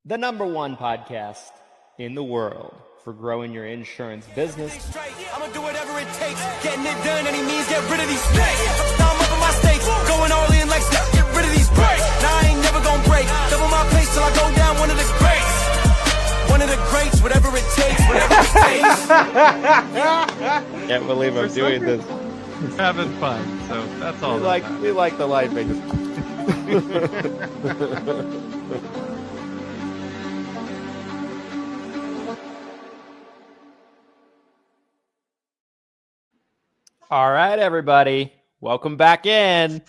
The number one podcast in the world for growing your insurance business. I'm gonna do whatever it takes. Getting it done, any means, get rid of these snakes. Now I'm up in my stakes, going all in like snap, get rid of these breaks. Now I ain't never gonna break. Double my pace till I go down one of the greats. One of the greats, whatever it takes, whatever it takes. Can't believe I'm doing this. Having fun, so that's all. We like the life. All right, everybody. Welcome back in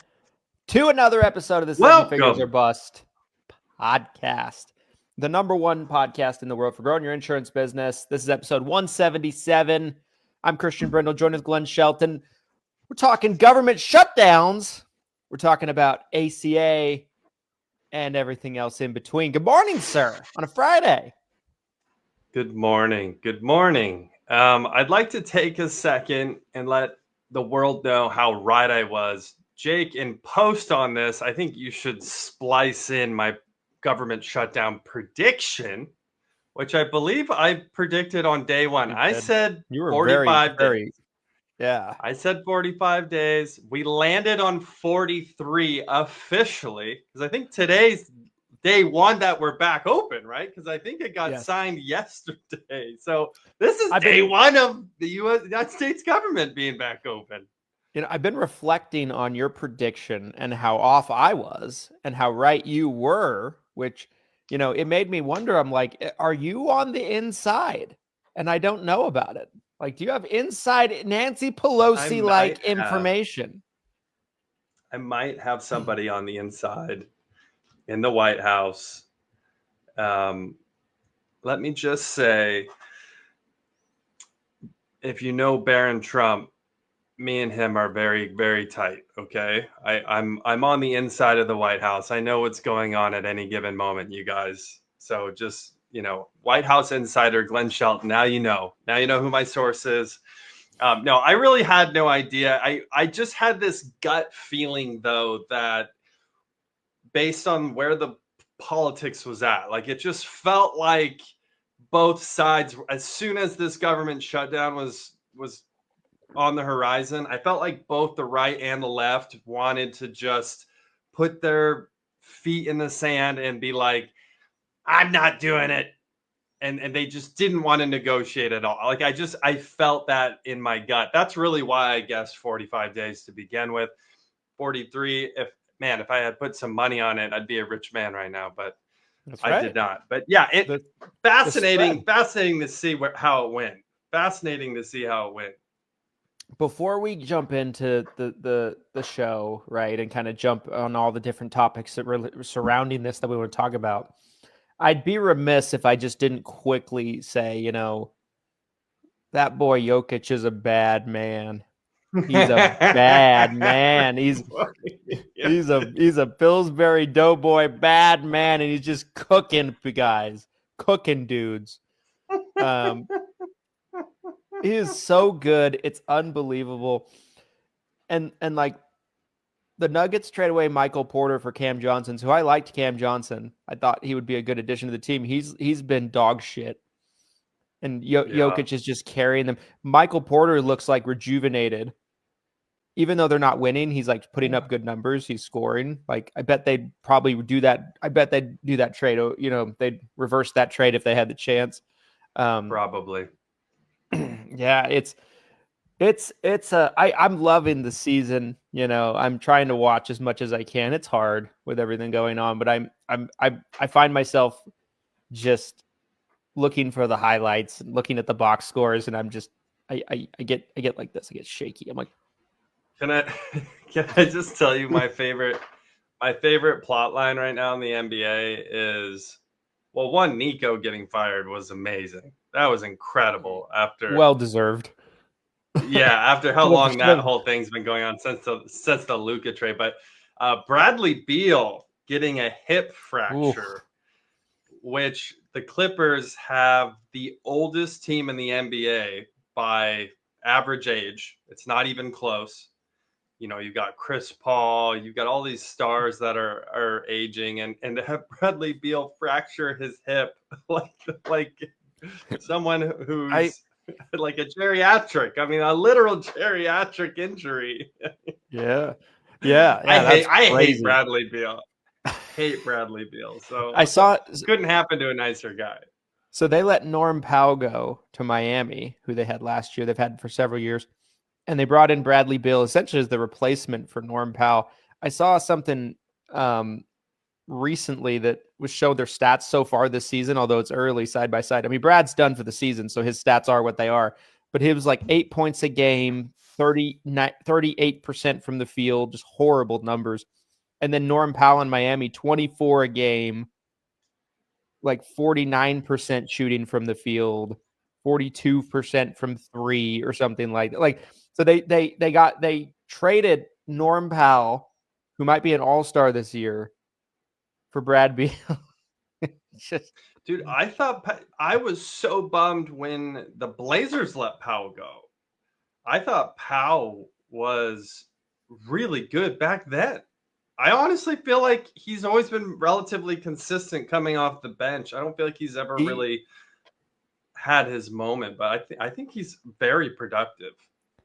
to another episode of the Seven Figures or Bust podcast. The number one podcast in the world for growing your insurance business. This is episode 177. I'm Christian Brindle, joined with Glenn Shelton. We're talking government shutdowns. We're talking about ACA and everything else in between. Good morning, sir, on a Friday. Good morning. Good morning. I'd like to take a second and let the world know how right I was. Jake, in post on this, I think you should splice in my government shutdown prediction, which I believe I predicted on day one. I said you were 45 very, days. Yeah. I said 45 days. We landed on 43 officially, because I think today's day one that we're back open, right? Because I think it got signed yesterday. So this is day one of the United States government being back open. You know, I've been reflecting on your prediction and how off I was and how right you were, which, you know, it made me wonder. I'm like, are you on the inside? And I don't know about it. Like, do you have inside Nancy Pelosi-like information? I might have somebody on the inside in the White House. Let me just say, if you know Barron Trump, me and him are very, very tight. Okay, I'm on the inside of the White House. I know what's going on at any given moment, you guys. So just, you know, White House insider Glenn Shelton. Now you know who my source is. No, I really had no idea. I just had this gut feeling, though, that based on where the politics was at, like it just felt like both sides, as soon as this government shutdown was on the horizon, I felt like both the right and the left wanted to just put their feet in the sand and be like, I'm not doing it. And they just didn't want to negotiate at all. Like I felt that in my gut. That's really why I guessed 45 days to begin with. 43, if I had put some money on it, I'd be a rich man right now, but I did not. But yeah, fascinating to see how it went. Fascinating to see how it went. Before we jump into the show, right, and kind of jump on all the different topics that were surrounding this that we want to talk about, I'd be remiss if I just didn't quickly say, you know, that boy Jokic is a bad man. He's a bad man. He's a Pillsbury Doughboy bad man, and he's just cooking guys, cooking dudes. He is so good. It's unbelievable. And like the Nuggets trade away Michael Porter for Cam Johnson. So I liked Cam Johnson. I thought he would be a good addition to the team. He's been dog shit. And Jokic is just carrying them. Michael Porter looks like rejuvenated. Even though they're not winning, he's like putting up good numbers. He's scoring. Like, I bet they'd probably do that. I bet they'd do that trade. You know, they'd reverse that trade if they had the chance. Probably. Yeah, I'm loving the season. You know, I'm trying to watch as much as I can. It's hard with everything going on, but I find myself just looking for the highlights and looking at the box scores, and I get like this. I get shaky. I'm like, can I just tell you my favorite plot line right now in the NBA is, well, one, Nico getting fired was amazing. That was incredible. Well deserved. Yeah, after how long that whole thing's been going on since the Luka trade. But Bradley Beal getting a hip fracture, which the Clippers have the oldest team in the NBA by average age. It's not even close. you've got Chris Paul, you've got all these stars that are aging, and to have Bradley Beal fracture his hip like someone I who's like a geriatric, I mean, a literal geriatric injury. yeah. That's I hate crazy. Bradley Beal. Hate Bradley Beal. So I saw couldn't happen to a nicer guy. so they let Norm Powell go to Miami, who they had last year. They've had for several years. And they brought in Bradley Beal essentially as the replacement for Norm Powell. I saw something recently that was showed their stats so far this season, although it's early side by side. I mean, Brad's done for the season, so his stats are what they are. But he was like 8 points a game, 38% from the field, just horrible numbers. And then Norm Powell in Miami, 24 a game, like 49% shooting from the field, 42% from three or something like that. Like, so they traded Norm Powell, who might be an all-star this year, for Brad Beal. Dude, I was so bummed when the Blazers let Powell go. I thought Powell was really good back then. I honestly feel like he's always been relatively consistent coming off the bench. I don't feel like he's ever really had his moment, but I think he's very productive.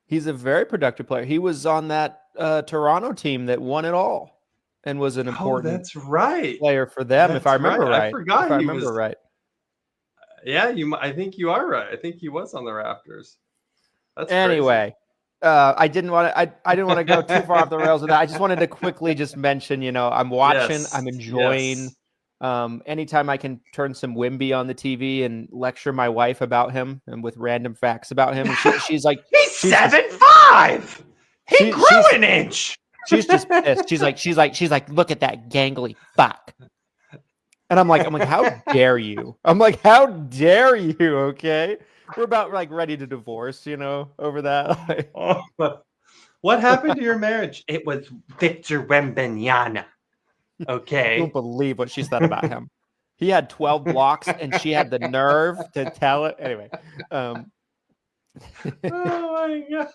He's a very productive player. He was on that Toronto team that won it all and was an important that's right. player for them, That's if I remember right. I forgot if I remember right. Yeah, I think you are right. I think he was on the Raptors. That's anyway. I didn't want to go too far off the rails with that. I just wanted to quickly just mention, I'm watching, Yes, I'm enjoying. Anytime I can turn some Wimby on the TV and lecture my wife about him and with random facts about him, and she's like, he's 7'5". He grew an inch. She's just pissed. She's like, look at that gangly fuck. And I'm like, how dare you? I'm like, how dare you? Okay. We're about like ready to divorce, over that. What happened to your marriage? It was Victor Wembanyama. Okay. I don't believe what she said about him. He had 12 blocks and she had the nerve to tell it. Anyway. Oh my gosh.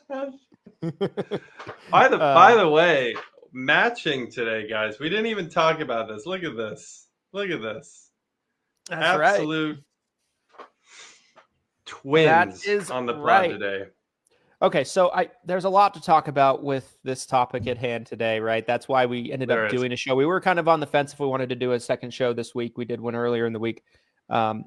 By the way, matching today, guys. We didn't even talk about this. Look at this. That's absolute right. Twins on the pod today. Okay, so there's a lot to talk about with this topic at hand today, right? That's why we ended up doing a show. We were kind of on the fence if we wanted to do a second show this week. We did one earlier in the week.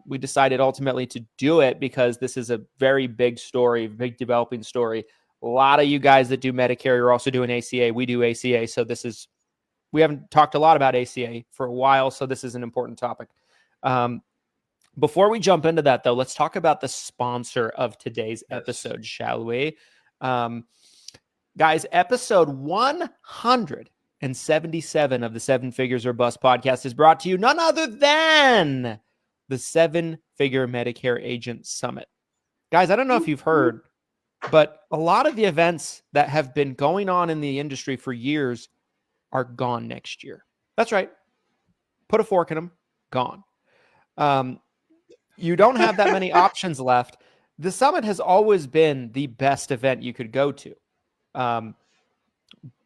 We decided ultimately to do it because this is a very big story, big developing story. A lot of you guys that do Medicare, you're also doing ACA. We do ACA, so we haven't talked a lot about ACA for a while, so this is an important topic. Before we jump into that, though, let's talk about the sponsor of today's episode, shall we? Guys, episode 177 of the Seven Figures or Bust podcast is brought to you none other than the Seven Figure Medicare Agent Summit. Guys, I don't know if you've heard, but a lot of the events that have been going on in the industry for years are gone next year. That's right. Put a fork in them. Gone. You don't have that many options left. The summit has always been the best event you could go to,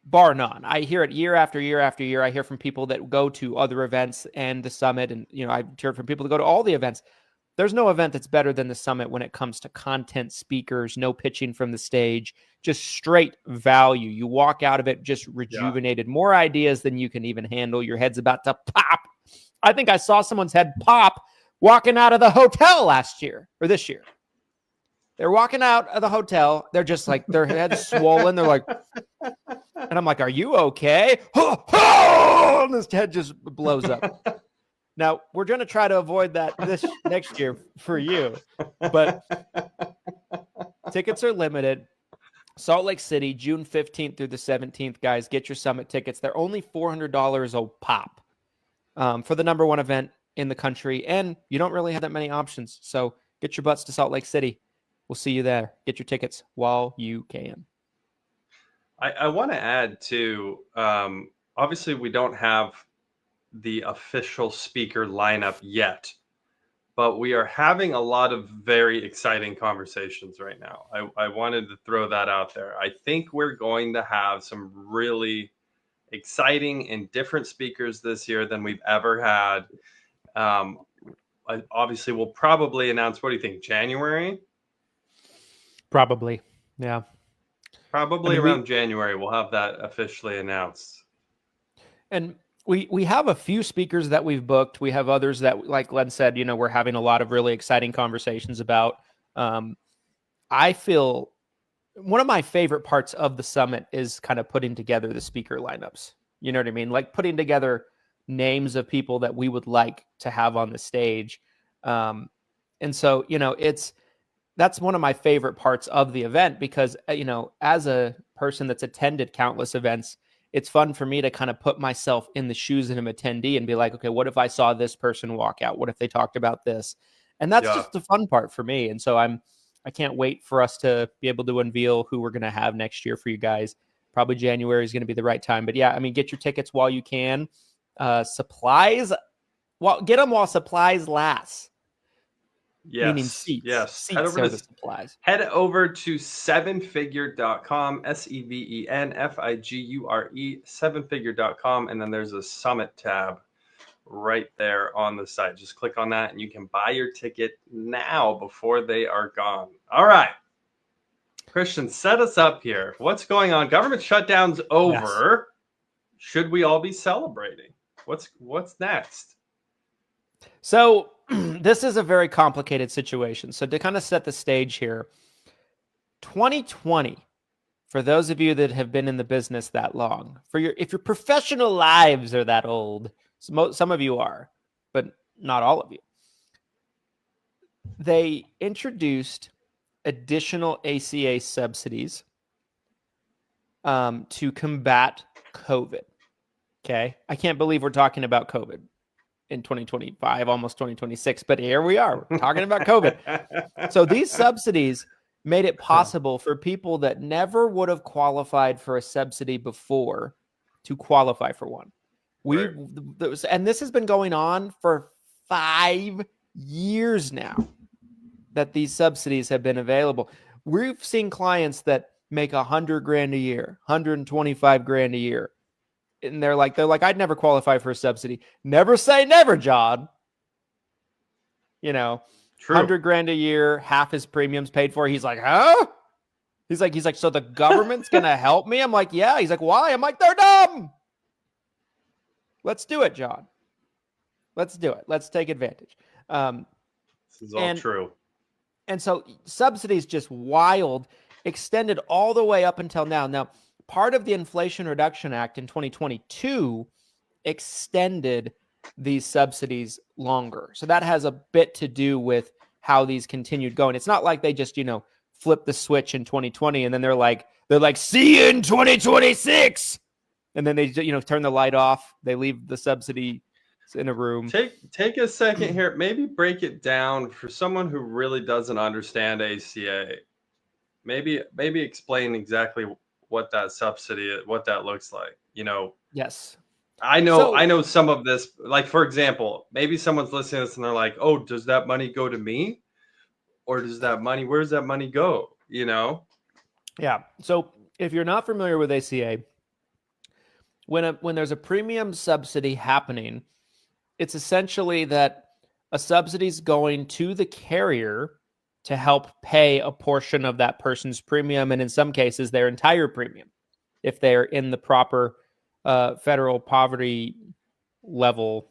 bar none. I hear it year after year after year. I hear from people that go to other events and the summit, and I've heard from people that go to all the events. There's no event that's better than the summit when it comes to content, speakers, no pitching from the stage, just straight value. You walk out of it just rejuvenated, more ideas than you can even handle. Your head's about to pop. I think I saw someone's head pop walking out of the hotel last year or this year. They're walking out of the hotel. They're just like, their head's swollen. They're like, and I'm like, are you okay? And this head just blows up. Now, we're going to try to avoid that this next year for you, but tickets are limited. Salt Lake City, June 15th through the 17th, guys, get your summit tickets. They're only $400 a pop for the number one event in the country, and you don't really have that many options. So get your butts to Salt Lake City. We'll see you there. Get your tickets while you can. I want to add too, obviously we don't have the official speaker lineup yet, but we are having a lot of very exciting conversations right now. I wanted to throw that out there. I think we're going to have some really exciting and different speakers this year than we've ever had. Obviously, we'll probably announce, what do you think, January? Probably. Yeah. Probably around January, we'll have that officially announced. And we have a few speakers that we've booked. We have others that, like Len said, we're having a lot of really exciting conversations about. I feel one of my favorite parts of the summit is kind of putting together the speaker lineups. You know what I mean? Like putting together names of people that we would like to have on the stage. And so, that's one of my favorite parts of the event because, as a person that's attended countless events, it's fun for me to kind of put myself in the shoes of an attendee and be like, okay, what if I saw this person walk out? What if they talked about this? And that's just the fun part for me. And so I can't wait for us to be able to unveil who we're going to have next year for you guys. Probably January is going to be the right time. But yeah, get your tickets while you can. Supplies, get them while supplies last. Yes. Meaning seats. Yes. Seats are the supplies. Head over to sevenfigure.com, SEVENFIGURE, sevenfigure.com. And then there's a summit tab right there on the site. Just click on that and you can buy your ticket now before they are gone. All right. Christian, set us up here. What's going on? Government shutdown's over. Yes. Should we all be celebrating? What's next? So this is a very complicated situation. So to kind of set the stage here, 2020, for those of you that have been in the business that long, if your professional lives are that old, some of you are, but not all of you, they introduced additional ACA subsidies to combat COVID. Okay. I can't believe we're talking about COVID in 2025, almost 2026, but here we are. We're talking about COVID. So these subsidies made it possible for people that never would have qualified for a subsidy before to qualify for one. And this has been going on for 5 years now that these subsidies have been available. We've seen clients that make $100,000 a year, $125,000 a year. And they're like, I'd never qualify for a subsidy. Never say never, John. True. $100,000 a year, half his premiums paid for. He's like, huh? He's like, so the government's going to help me? I'm like, yeah. He's like, why? I'm like, they're dumb. Let's do it, John. Let's do it. Let's take advantage. This is all true. And so subsidies just wild, extended all the way up until now. Now, part of the Inflation Reduction Act in 2022 extended these subsidies longer. So that has a bit to do with how these continued going. It's not like they just, flipped the switch in 2020 and then they're like, see you in 2026. And then they, turn the light off. They leave the subsidy in a room. Take a second here. Maybe break it down for someone who really doesn't understand ACA. Maybe explain exactly what that subsidy is, what that looks like. Yes. I know some of this, like, for example, maybe someone's listening to this and they're like, oh, does that money go to me? Or where's that money go? Yeah. So if you're not familiar with ACA, when there's a premium subsidy happening, it's essentially that a subsidy is going to the carrier to help pay a portion of that person's premium, and in some cases, their entire premium, if they're in the proper federal poverty level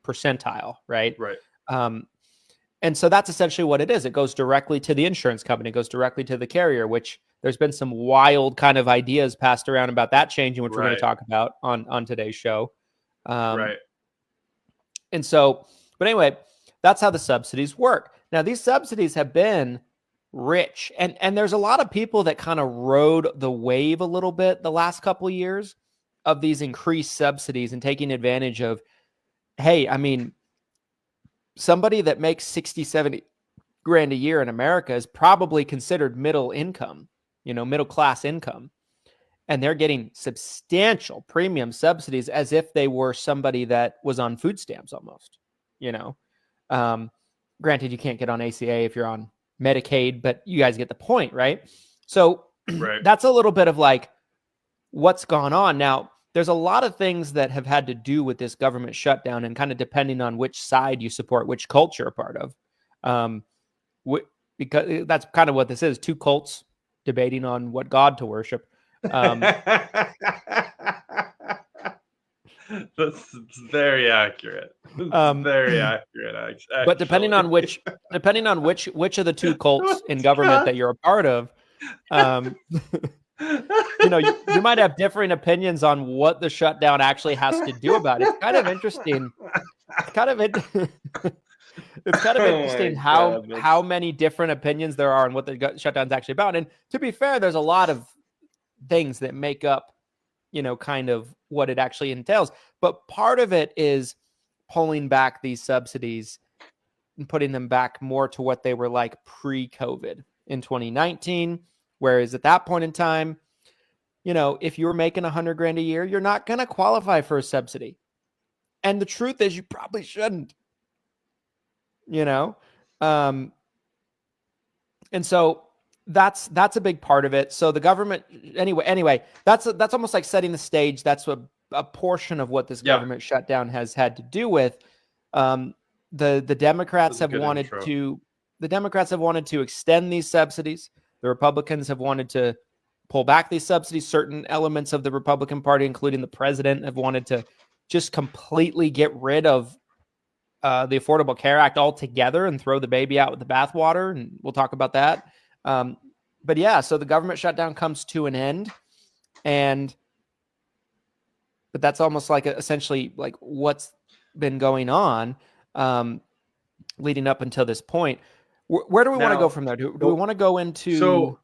percentile, right? Right. And so that's essentially what it is. It goes directly to the insurance company. It goes directly to the carrier, which there's been some wild kind of ideas passed around about that changing, which we're going to talk about on today's show. Right. And so, but anyway, that's how the subsidies work. Now, these subsidies have been rich, and there's a lot of people that kind of rode the wave a little bit the last couple of years of these increased subsidies and taking advantage of, hey, somebody that makes 60, 70 grand a year in America is probably considered middle income, middle class income. And they're getting substantial premium subsidies as if they were somebody that was on food stamps almost, Granted, you can't get on ACA if you're on Medicaid, but you guys get the point, right? So Right. that's a little bit of like what's gone on. Now, there's a lot of things that have had to do with this government shutdown, and kind of depending on which side you support, which cult you're a part of. Because that's kind of what this is, two cults debating on what God to worship. That's very accurate. Very accurate, actually. But depending on which of the two cults in government that you're a part of, you might have differing opinions on what the shutdown actually has to do about it. It's kind of interesting. It's kind of interesting how many different opinions there are on what the shutdown's actually about. And to be fair, there's a lot of things that make up, kind of what it actually entails. But part of it is pulling back these subsidies and putting them back more to what they were like pre-COVID in 2019. Whereas at that point in time, if you were making $100,000 a year, you're not going to qualify for a subsidy. And the truth is, you probably shouldn't. And so that's a big part of it. So the government, anyway, that's almost like setting the stage. That's a portion of what this government shutdown has had to do with. The Democrats have wanted to extend these subsidies. The Republicans have wanted to pull back these subsidies. Certain elements of the Republican Party, including the president, have wanted to just completely get rid of the Affordable Care Act altogether and throw the baby out with the bathwater. And we'll talk about that. But yeah, so the government shutdown comes to an end, but that's almost like essentially like what's been going on leading up until this point. Where do we want to go from there? Do we want to go into? So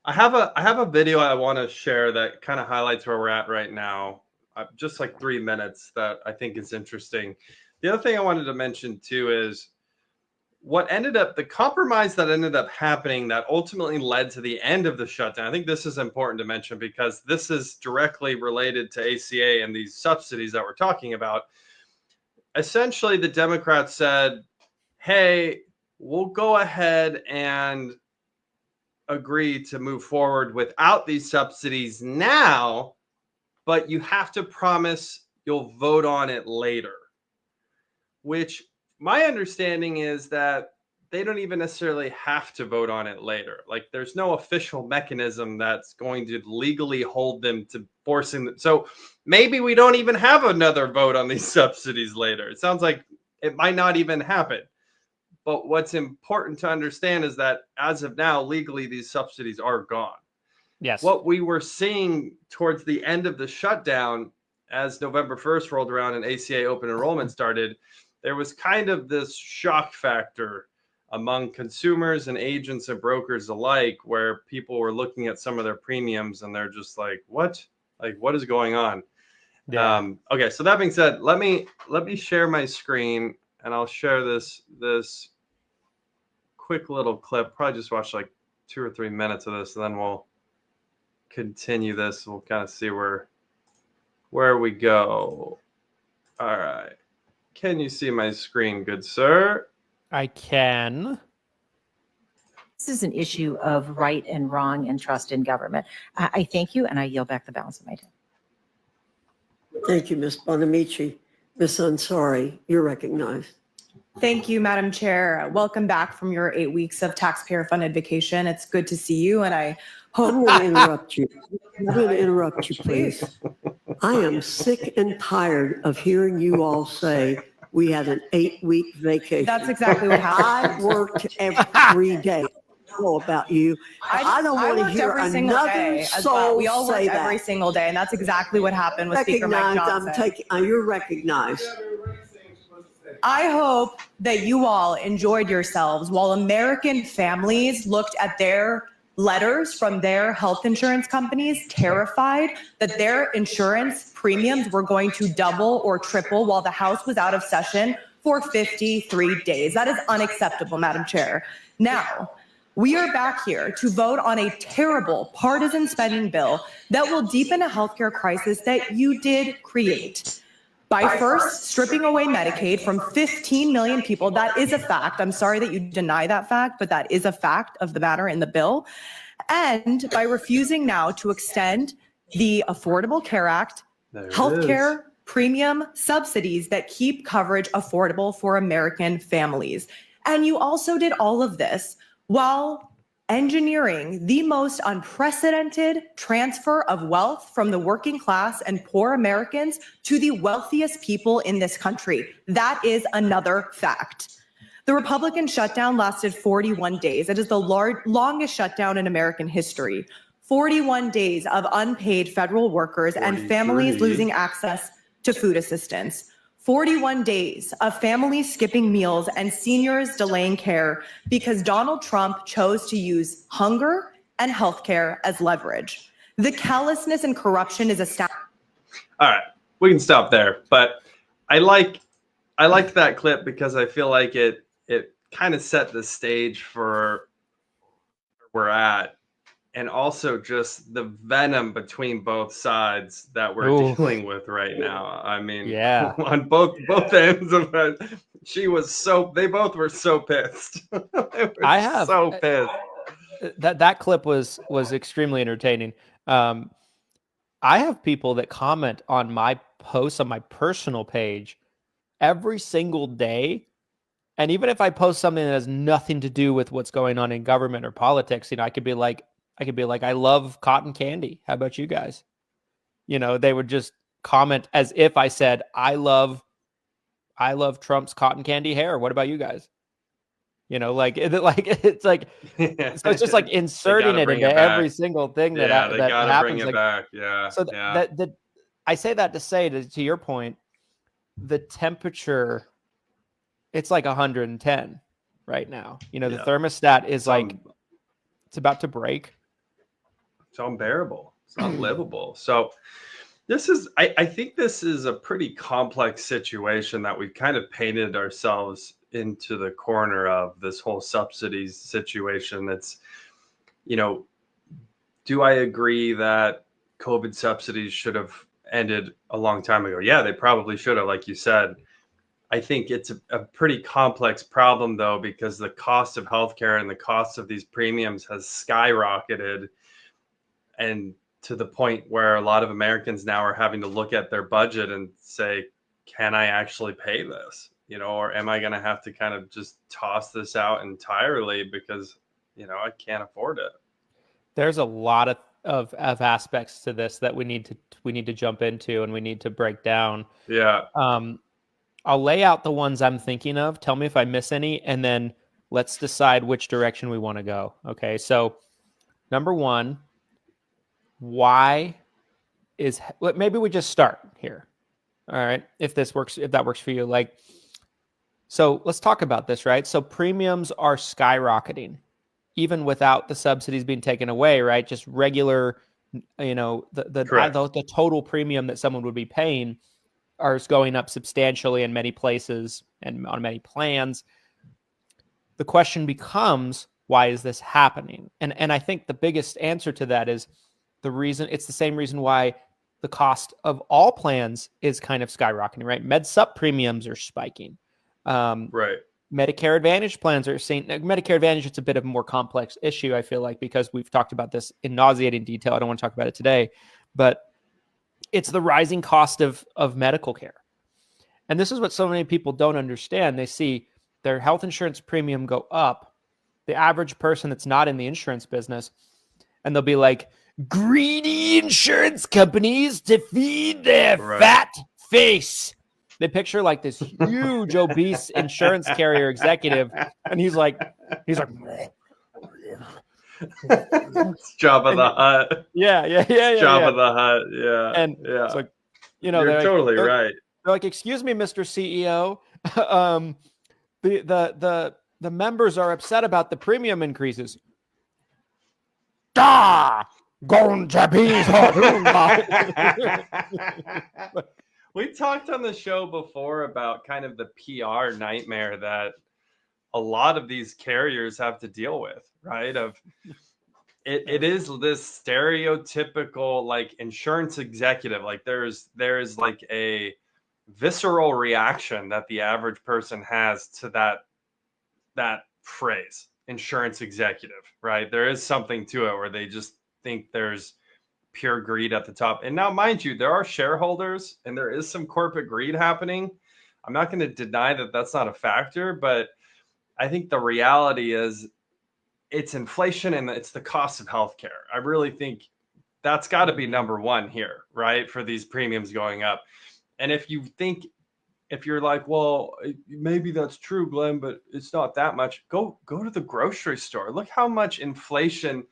I have a video I want to share that kind of highlights where we're at right now. Just like 3 minutes that I think is interesting. The other thing I wanted to mention too is the compromise that ended up happening that ultimately led to the end of the shutdown. I think this is important to mention because this is directly related to ACA and these subsidies that we're talking about. Essentially, the Democrats said, hey, we'll go ahead and agree to move forward without these subsidies now, but you have to promise you'll vote on it later. Which my understanding is that they don't even necessarily have to vote on it later. Like there's no official mechanism that's going to legally hold them to forcing them. So maybe we don't even have another vote on these subsidies later. It sounds like it might not even happen. But what's important to understand is that as of now, legally, these subsidies are gone. Yes. What we were seeing towards the end of the shutdown, as November 1st rolled around and ACA open enrollment started, there was kind of this shock factor among consumers and agents and brokers alike, where people were looking at some of their premiums and they're just like, what? Like, what is going on? Yeah. Okay. So that being said, let me share my screen and I'll share this quick little clip. Probably just watch like 2 or 3 minutes of this, and then we'll continue this. We'll kind of see where we go. All right. Can you see my screen, good sir? I can. This is an issue of right and wrong and trust in government. I thank you, and I yield back the balance of my time. Thank you, Ms. Bonamici. Ms. Ansari, you're recognized. Thank you, Madam Chair. Welcome back from your 8 weeks of taxpayer-funded vacation. It's good to see you, and I hope... I'm going to interrupt you. I'm going to interrupt you, please. I am sick and tired of hearing you all say we had an 8-week vacation. That's exactly what happened. I worked every day. I know about you. I don't want to hear another soul We all say work that. every single day, and that's exactly what happened with Speaker Mike Johnson. You're recognized. I hope that you all enjoyed yourselves while American families looked at their letters from their health insurance companies, terrified that their insurance premiums were going to double or triple while the House was out of session for 53 days. That is unacceptable, Madam Chair. Now, we are back here to vote on a terrible partisan spending bill that will deepen a healthcare crisis that you did create. by first stripping away Medicaid from 15 million people. That is a fact. I'm sorry that you deny that fact, but that is a fact of the matter in the bill. And by refusing now to extend the Affordable Care Act, healthcare premium subsidies that keep coverage affordable for American families. And you also did all of this while engineering the most unprecedented transfer of wealth from the working class and poor Americans to the wealthiest people in this country. That is another fact. The Republican shutdown lasted 41 days. It is the longest shutdown in American history. 41 days of unpaid federal workers and families losing access to food assistance. 41 days of families skipping meals and seniors delaying care because Donald Trump chose to use hunger and healthcare as leverage. The callousness and corruption is astounding. All right, we can stop there. But I liked that clip because I feel like it kind of set the stage for where we're at. And also just the venom between both sides that we're dealing with right now. I mean, yeah, on both ends of it, they both were so pissed. So pissed. That clip was extremely entertaining. I have people that comment on my posts on my personal page every single day. And even if I post something that has nothing to do with what's going on in government or politics, I could be like, I love cotton candy. How about you guys? They would just comment as if I said, I love Trump's cotton candy hair. What about you guys? It's like, so it's just like inserting it into every single thing that happens. Bring it back. Yeah. So that I say that to say to your point, the temperature, it's like 110 right now. The thermostat is it's about to break. It's unbearable. It's unlivable. So I think this is a pretty complex situation that we've kind of painted ourselves into the corner of, this whole subsidies situation. That's, do I agree that COVID subsidies should have ended a long time ago? Yeah, they probably should have, like you said. I think it's a pretty complex problem, though, because the cost of healthcare and the cost of these premiums has skyrocketed, and to the point where a lot of Americans now are having to look at their budget and say, can I actually pay this? Or am I going to have to kind of just toss this out entirely because, I can't afford it? There's a lot of aspects to this that we need to jump into and we need to break down. Yeah. I'll lay out the ones I'm thinking of. Tell me if I miss any, and then let's decide which direction we want to go. Okay. So number one, maybe we just start here. All right. If that works for you. So let's talk about this, right? So premiums are skyrocketing, even without the subsidies being taken away, right? Just regular, the total premium that someone would be paying is going up substantially in many places and on many plans. The question becomes, why is this happening? And I think the biggest answer to that is it's the same reason why the cost of all plans is kind of skyrocketing, right? Med sup premiums are spiking. Right. Medicare Advantage plans are seeing Medicare Advantage. It's a bit of a more complex issue, I feel like, because we've talked about this in nauseating detail. I don't want to talk about it today, but it's the rising cost of medical care. And this is what so many people don't understand. They see their health insurance premium go up, the average person that's not in the insurance business, and they'll be like, greedy insurance companies to feed their fat face. They picture like this huge obese insurance carrier executive, and he's like Jabba the Hutt. Yeah. Jabba the Hutt. Yeah. And it's like, you're totally right. They're like, excuse me, Mr. CEO. The members are upset about the premium increases. We talked on the show before about kind of the PR nightmare that a lot of these carriers have to deal with, right? It is this stereotypical like insurance executive. Like there's like a visceral reaction that the average person has to that phrase, insurance executive, right? There is something to it where they just think there's pure greed at the top. And now, mind you, there are shareholders and there is some corporate greed happening. I'm not going to deny that that's not a factor, but I think the reality is it's inflation and it's the cost of healthcare. I really think that's got to be number one here, right? For these premiums going up. And if you're like, well, maybe that's true, Glenn, but it's not that much. Go to the grocery store. Look how much inflation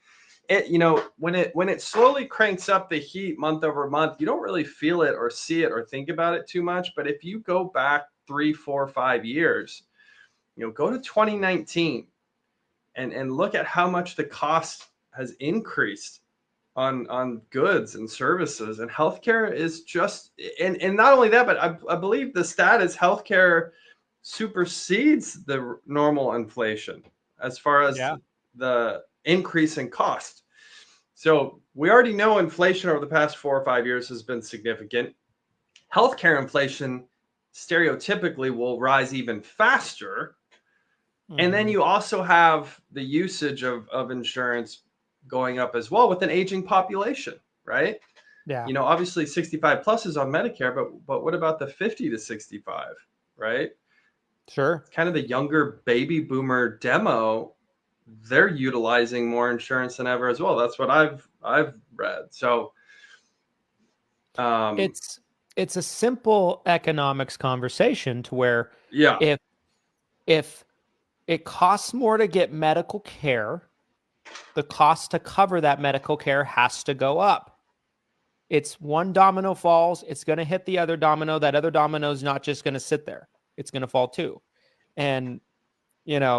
when it slowly cranks up the heat month over month, you don't really feel it or see it or think about it too much. But if you go back 3, 4, 5 years, go to 2019 and look at how much the cost has increased on goods and services, and healthcare is just, and not only that, but I believe the stat is healthcare supersedes the normal inflation as far as the increase in cost. So we already know inflation over the past 4 or 5 years has been significant. Healthcare inflation stereotypically will rise even faster. And then you also have the usage of insurance going up as well with an aging population, right? Yeah. Obviously 65 plus is on Medicare, but what about the 50 to 65, right? Sure. Kind of the younger baby boomer demo, they're utilizing more insurance than ever as well. That's what I've read. So it's a simple economics conversation to where if it costs more to get medical care, the cost to cover that medical care has to go up. It's one domino falls, it's going to hit the other domino. That other domino is not just going to sit there. It's going to fall too. And, sound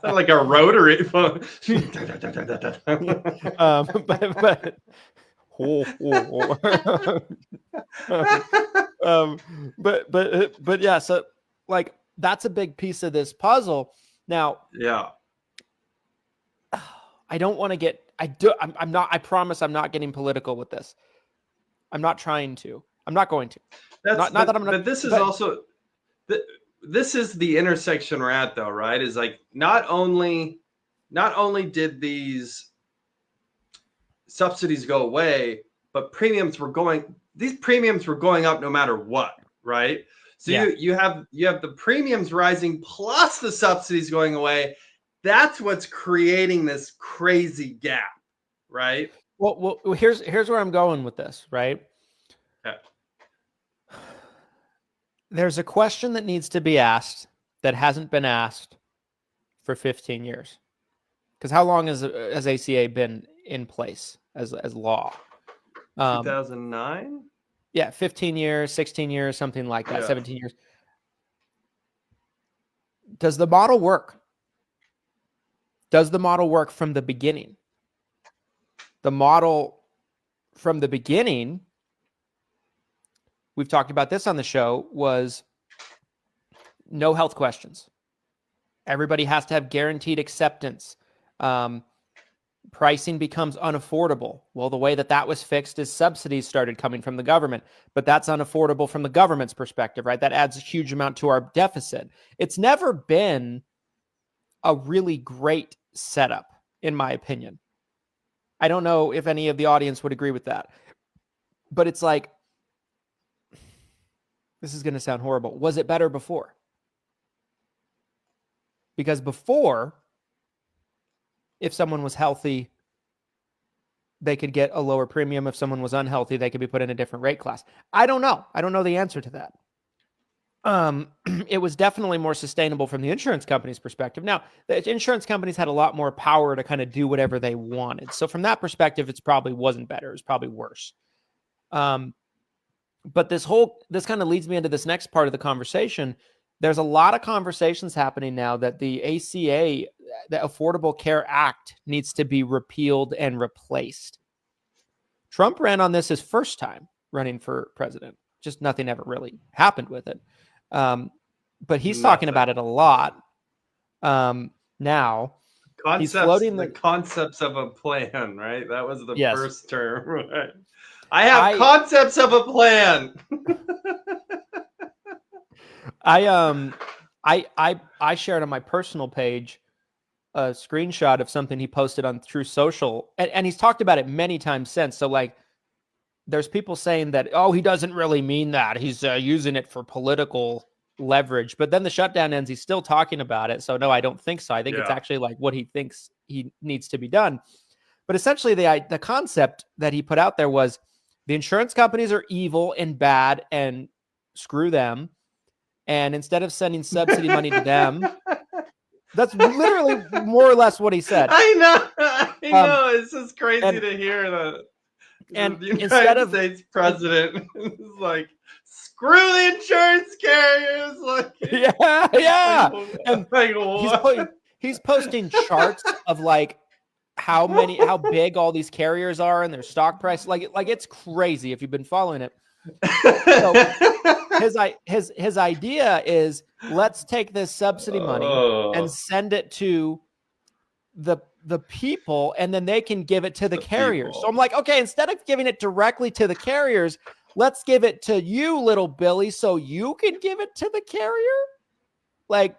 like a rotary phone. But yeah, so like that's a big piece of this puzzle. Now, I don't want to get. I'm not. I promise, I'm not getting political with this. I'm not trying to. I'm not going to. Not that I'm not. But this is also. This is the intersection we're at, though, right? Is like not only did these subsidies go away, but these premiums were going up no matter what, right? So you have the premiums rising plus the subsidies going away. That's what's creating this crazy gap, right? Well, here's where I'm going with this, right? Okay. There's a question that needs to be asked that hasn't been asked for 15 years. Because how long has ACA been in place as law? 2009? Yeah, 15 years, 16 years, something like that, 17 years. Does the model work? Does the model work from the beginning? The model from the beginning, we've talked about this on the show, was no health questions. Everybody has to have guaranteed acceptance. Pricing becomes unaffordable. Well, the way that was fixed is subsidies started coming from the government, but that's unaffordable from the government's perspective, right? That adds a huge amount to our deficit. It's never been a really great setup, in my opinion. I don't know if any of the audience would agree with that, but it's like, this is going to sound horrible. Was it better before? Because before, if someone was healthy, they could get a lower premium. If someone was unhealthy, they could be put in a different rate class. I don't know. I don't know the answer to that. It was definitely more sustainable from the insurance company's perspective. Now, the insurance companies had a lot more power to kind of do whatever they wanted. So from that perspective, it's probably wasn't better. It was probably worse. But this kind of leads me into this next part of the conversation. There's a lot of conversations happening now that the ACA, the Affordable Care Act, needs to be repealed and replaced. Trump ran on this his first time running for president. Just nothing ever really happened with it. But he's talking about it a lot now. the concepts of a plan, right? That was the Yes. first term. Right? I have concepts of a plan. I shared on my personal page a screenshot of something he posted on True Social, and he's talked about it many times since. So like, there's people saying that, oh, he doesn't really mean that. He's using it for political leverage. But then the shutdown ends. He's still talking about it. So no, I don't think so. I think it's actually like what he thinks he needs to be done. But essentially, the concept that he put out there was the insurance companies are evil and bad and screw them. And instead of sending subsidy money to them, that's literally more or less what he said. I know. It's just crazy to hear that. And the United States president is like, screw the insurance carriers. Like, yeah. And like, he's posting charts of like how big all these carriers are and their stock price. Like it's crazy if you've been following it. So his idea is, let's take this subsidy money and send it to the people, and then they can give it to the carriers. People. So I'm like, okay, instead of giving it directly to the carriers, let's give it to you, little Billy, so you can give it to the carrier. Like,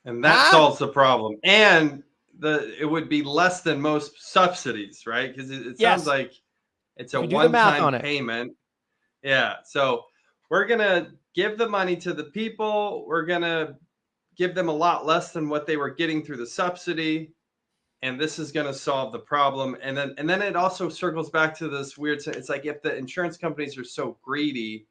and that solves the problem. And it would be less than most subsidies, right? Because it sounds like it's a one-time payment. Yeah. So we're gonna give the money to the people. We're gonna give them a lot less than what they were getting through the subsidy, and this is going to solve the problem. And then it also circles back to this weird. It's like, if the insurance companies are so greedy,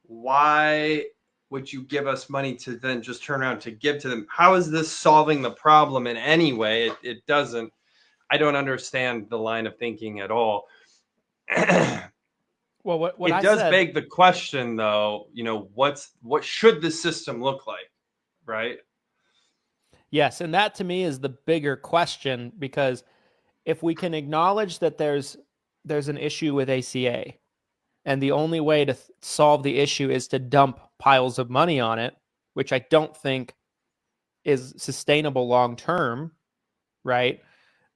why would you give us money to then just turn around to give to them? How is this solving the problem in any way? It doesn't. I don't understand the line of thinking at all. Well, what it does beg the question, though. What should the system look like? Right. Yes. And that to me is the bigger question, because if we can acknowledge that there's an issue with ACA, and the only way to solve the issue is to dump piles of money on it, which I don't think is sustainable long term, right?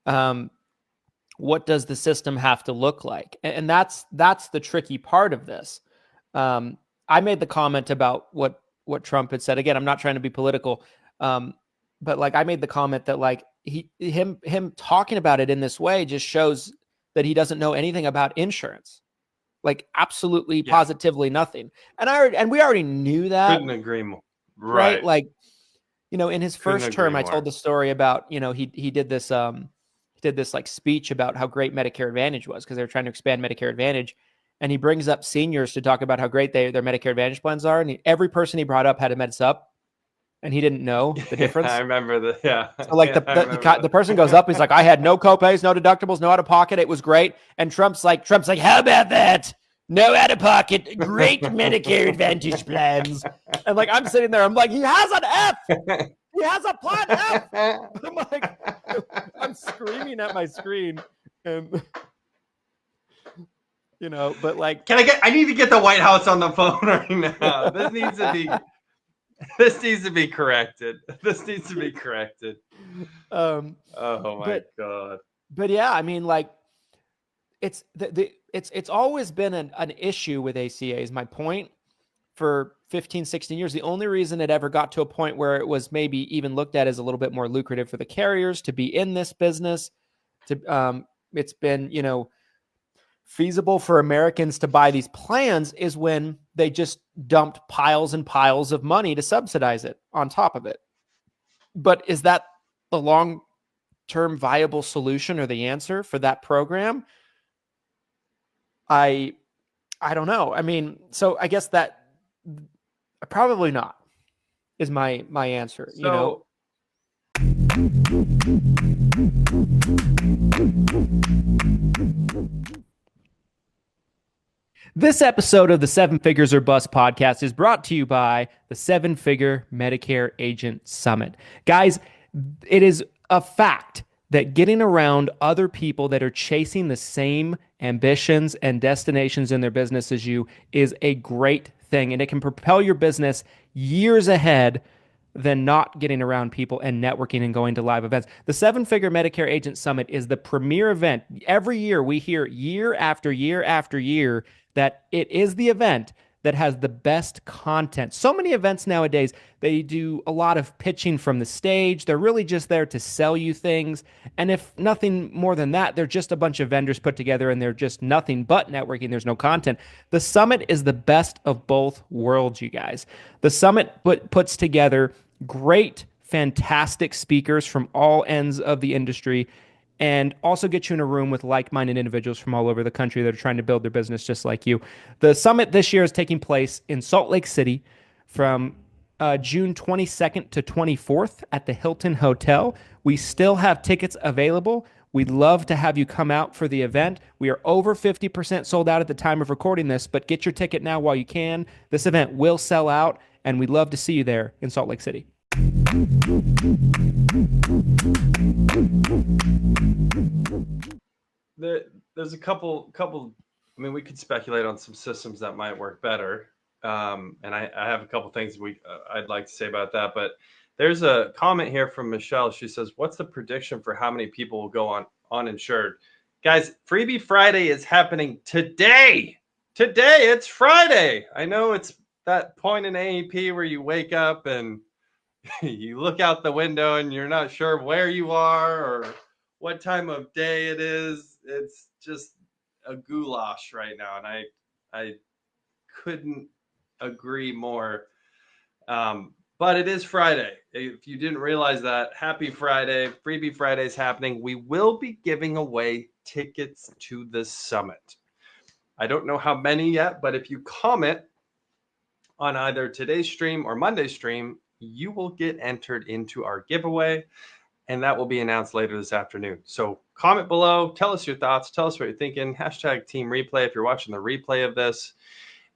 What does the system have to look like? And that's the tricky part of this. I made the comment about what Trump had said. Again, I'm not trying to be political, but like, I made the comment that like him talking about it in this way just shows that he doesn't know anything about insurance, like absolutely, positively nothing. And we already knew that. Couldn't agree more. Right? Like, in his first term, I told the story about, he did this like speech about how great Medicare Advantage was, because they were trying to expand Medicare Advantage. And he brings up seniors to talk about how great their Medicare Advantage plans are. And every person he brought up had a Meds Up, and he didn't know the difference. I remember that. Yeah. So like the person goes up, he's like, I had no copays, no deductibles, no out of pocket. It was great. And Trump's like, how about that? No out of pocket, great Medicare Advantage plans. And like, I'm sitting there, I'm like, he has an F. He has a plan F. I'm like, I'm screaming at my screen, and but like, I need to get the White House on the phone right now. This needs to be corrected. This needs to be corrected. Oh my God. But yeah, I mean, like, it's it's always been an issue with ACA, is my point, for 15, 16 years. The only reason it ever got to a point where it was maybe even looked at as a little bit more lucrative for the carriers to be in this business, it's been, feasible for Americans to buy these plans, is when they just dumped piles and piles of money to subsidize it on top of it. But is that the long-term viable solution or the answer for that program? I don't know. I mean, so I guess that probably not is my answer. So, This episode of the 7 Figures or Bust podcast is brought to you by the 7 Figure Medicare Agent Summit. Guys, it is a fact that getting around other people that are chasing the same ambitions and destinations in their business as you is a great thing, and it can propel your business years ahead than not getting around people and networking and going to live events. The Seven Figure Medicare Agent Summit is the premier event. Every year we hear year after year after year that it is the event that has the best content. So many events nowadays, they do a lot of pitching from the stage. They're really just there to sell you things. And if nothing more than that, they're just a bunch of vendors put together and they're just nothing but networking. There's no content. The summit is the best of both worlds, you guys. The summit puts together great, fantastic speakers from all ends of the industry, and also get you in a room with like-minded individuals from all over the country that are trying to build their business just like you. The summit this year is taking place in Salt Lake City from June 22nd to 24th at the Hilton Hotel. We still have tickets available. We'd love to have you come out for the event. We are over 50% sold out at the time of recording this, but get your ticket now while you can. This event will sell out, and we'd love to see you there in Salt Lake City. There's a couple. I mean, we could speculate on some systems that might work better, and I have a couple things I'd like to say about that. But there's a comment here from Michelle. She says, "What's the prediction for how many people will go on uninsured?" Guys, Freebie Friday is happening today. Today, it's Friday. I know it's that point in AEP where you wake up and you look out the window and you're not sure where you are or what time of day it is. It's just a goulash right now, and I couldn't agree more. But it is Friday. If you didn't realize that, happy Friday. Freebie Friday is happening. We will be giving away tickets to the summit. I don't know how many yet, but if you comment on either today's stream or Monday's stream, you will get entered into our giveaway, and that will be announced later this afternoon. So comment below, tell us your thoughts, tell us what you're thinking, hashtag team replay if you're watching the replay of this.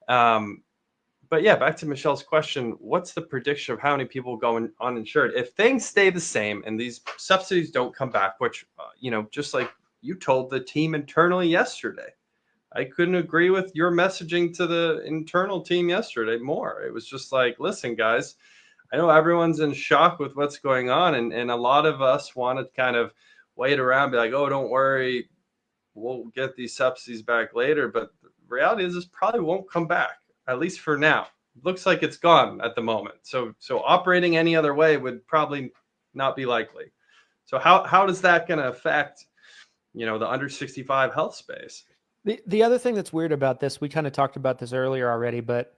But yeah, back to Michelle's question, what's the prediction of how many people go uninsured? If things stay the same and these subsidies don't come back, which, just like you told the team internally yesterday, I couldn't agree with your messaging to the internal team yesterday more. It was just like, listen, guys, I know everyone's in shock with what's going on, and a lot of us want to kind of wait around, be like, oh, don't worry, we'll get these subsidies back later. But the reality is this probably won't come back, at least for now. It looks like it's gone at the moment. So operating any other way would probably not be likely. So how does that going to affect, the under 65 health space? The other thing that's weird about this, we kind of talked about this earlier already, but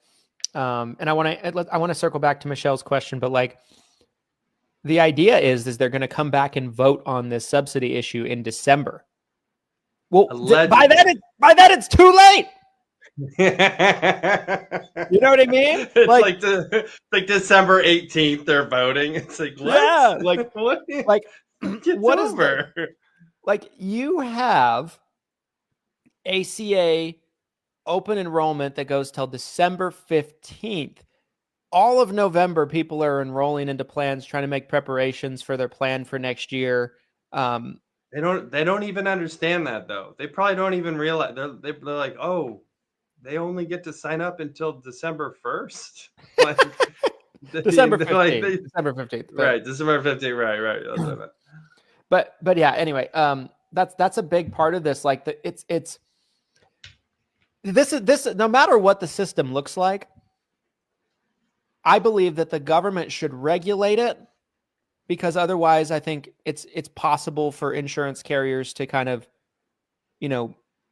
and I want to circle back to Michelle's question, but like the idea is they're going to come back and vote on this subsidy issue in December. Well, by then it's too late. You know what I mean? It's like December 18th they're voting. It's like, what? Yeah, like what? Like what over? Like you have ACA open enrollment that goes till December 15th. All of November, people are enrolling into plans, trying to make preparations for their plan for next year. They don't even understand that, though. They probably don't even realize. They're like, oh, they only get to sign up until December 1st. Like, December 15th. December 15th. Right, December 15th. Right. That's what I meant. But yeah. Anyway, that's a big part of this. Like this no matter what the system looks like, I believe that the government should regulate it, because otherwise I think it's possible for insurance carriers to kind of,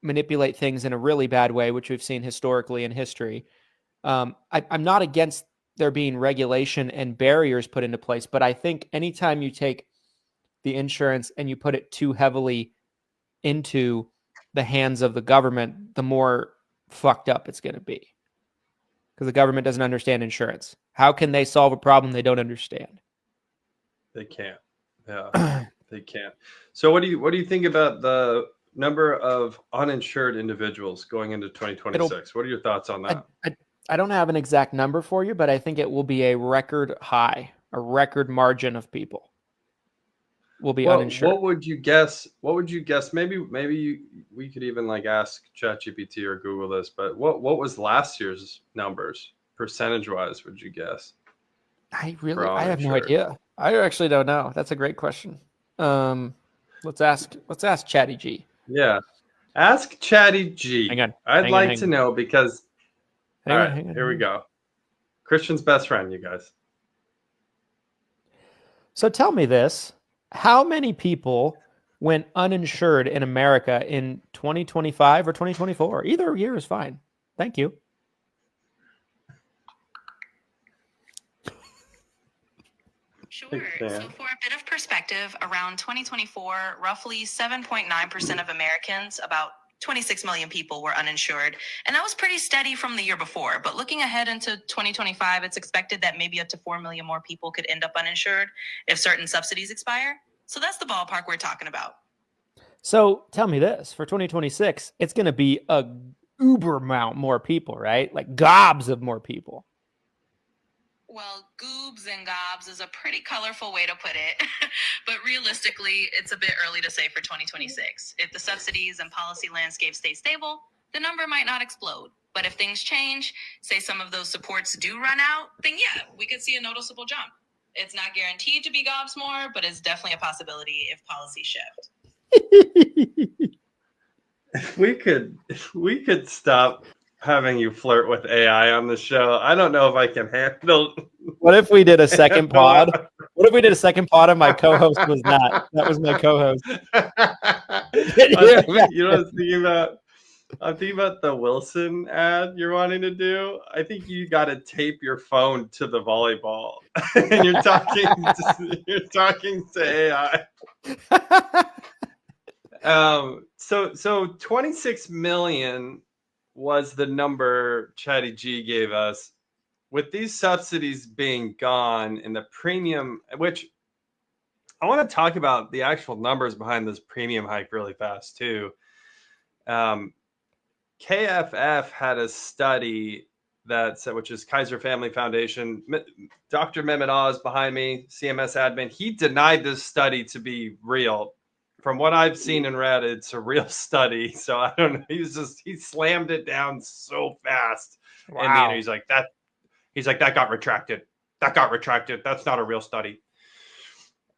manipulate things in a really bad way, which we've seen historically in history. I'm not against there being regulation and barriers put into place, but I think anytime you take the insurance and you put it too heavily into the hands of the government, the more fucked up it's going to be, because the government doesn't understand insurance. How can they solve a problem they don't understand? They can't. Yeah, they can't. So what do you think about the number of uninsured individuals going into 2026? What are your thoughts on that? I don't have an exact number for you, but I think it will be a record high, a record margin of people will be uninsured. What would you guess? Maybe we could even ask ChatGPT or Google this, but what was last year's numbers percentage wise? Would you guess? for I have no uninsured? idea. I actually don't know. That's a great question. Let's ask Chatty G. Yeah. Ask Chatty G. Hang on. I'd hang on, like hang to on. know because. Hang All on, right, hang on, here we hang on. go. Christian's best friend, you guys. So tell me this. How many people went uninsured in America in 2025 or 2024? Either year is fine. Thank you. Sure. Thanks, Dan. So, for a bit of perspective, around 2024, roughly 7.9% of Americans, about 26 million people, were uninsured. And that was pretty steady from the year before. But looking ahead into 2025, it's expected that maybe up to 4 million more people could end up uninsured if certain subsidies expire. So, that's the ballpark we're talking about. So tell me this. For 2026, it's going to be a uber amount more people, right? Like gobs of more people. Well, goobs and gobs is a pretty colorful way to put it. But realistically, it's a bit early to say for 2026. If the subsidies and policy landscape stay stable, the number might not explode. But if things change, say some of those supports do run out, then yeah, we could see a noticeable jump. It's not guaranteed to be gobs more, but it's definitely a possibility if policies shift. If we could stop having you flirt with AI on the show. I don't know if I can handle. What if we did a second pod? What if we did a second pod and my co-host was not? That was my co-host. You know what I'm thinking about? I'm thinking about the Wilson ad you're wanting to do. I think you got to tape your phone to the volleyball, and you're talking to AI. So 26 million was the number Chatty G gave us. With these subsidies being gone and the premium, which I want to talk about the actual numbers behind this premium hike really fast too. KFF had a study that said, which is Kaiser Family Foundation. Dr. Mehmet Oz behind me, CMS admin. He denied this study to be real. From what I've seen and read, it's a real study. So I don't know. He slammed it down so fast. Wow. And he's like, that got retracted. That got retracted. That's not a real study.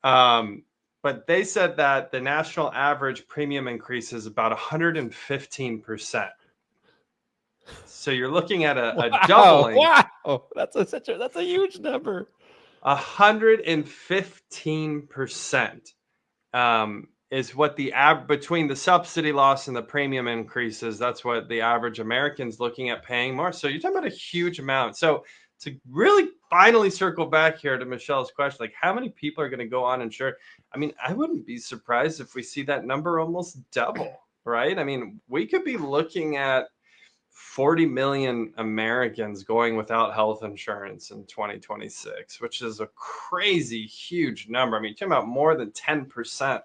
But they said that the national average premium increase is about 115%. So you're looking at a doubling. Wow, that's a huge number. 115%. Is what the between the subsidy loss and the premium increases. That's what the average American's looking at paying more. So you're talking about a huge amount. So to really finally circle back here to Michelle's question, like how many people are going to go uninsured? I mean, I wouldn't be surprised if we see that number almost double, right? I mean, we could be looking at 40 million Americans going without health insurance in 2026, which is a crazy huge number. I mean, you're talking about more than 10%.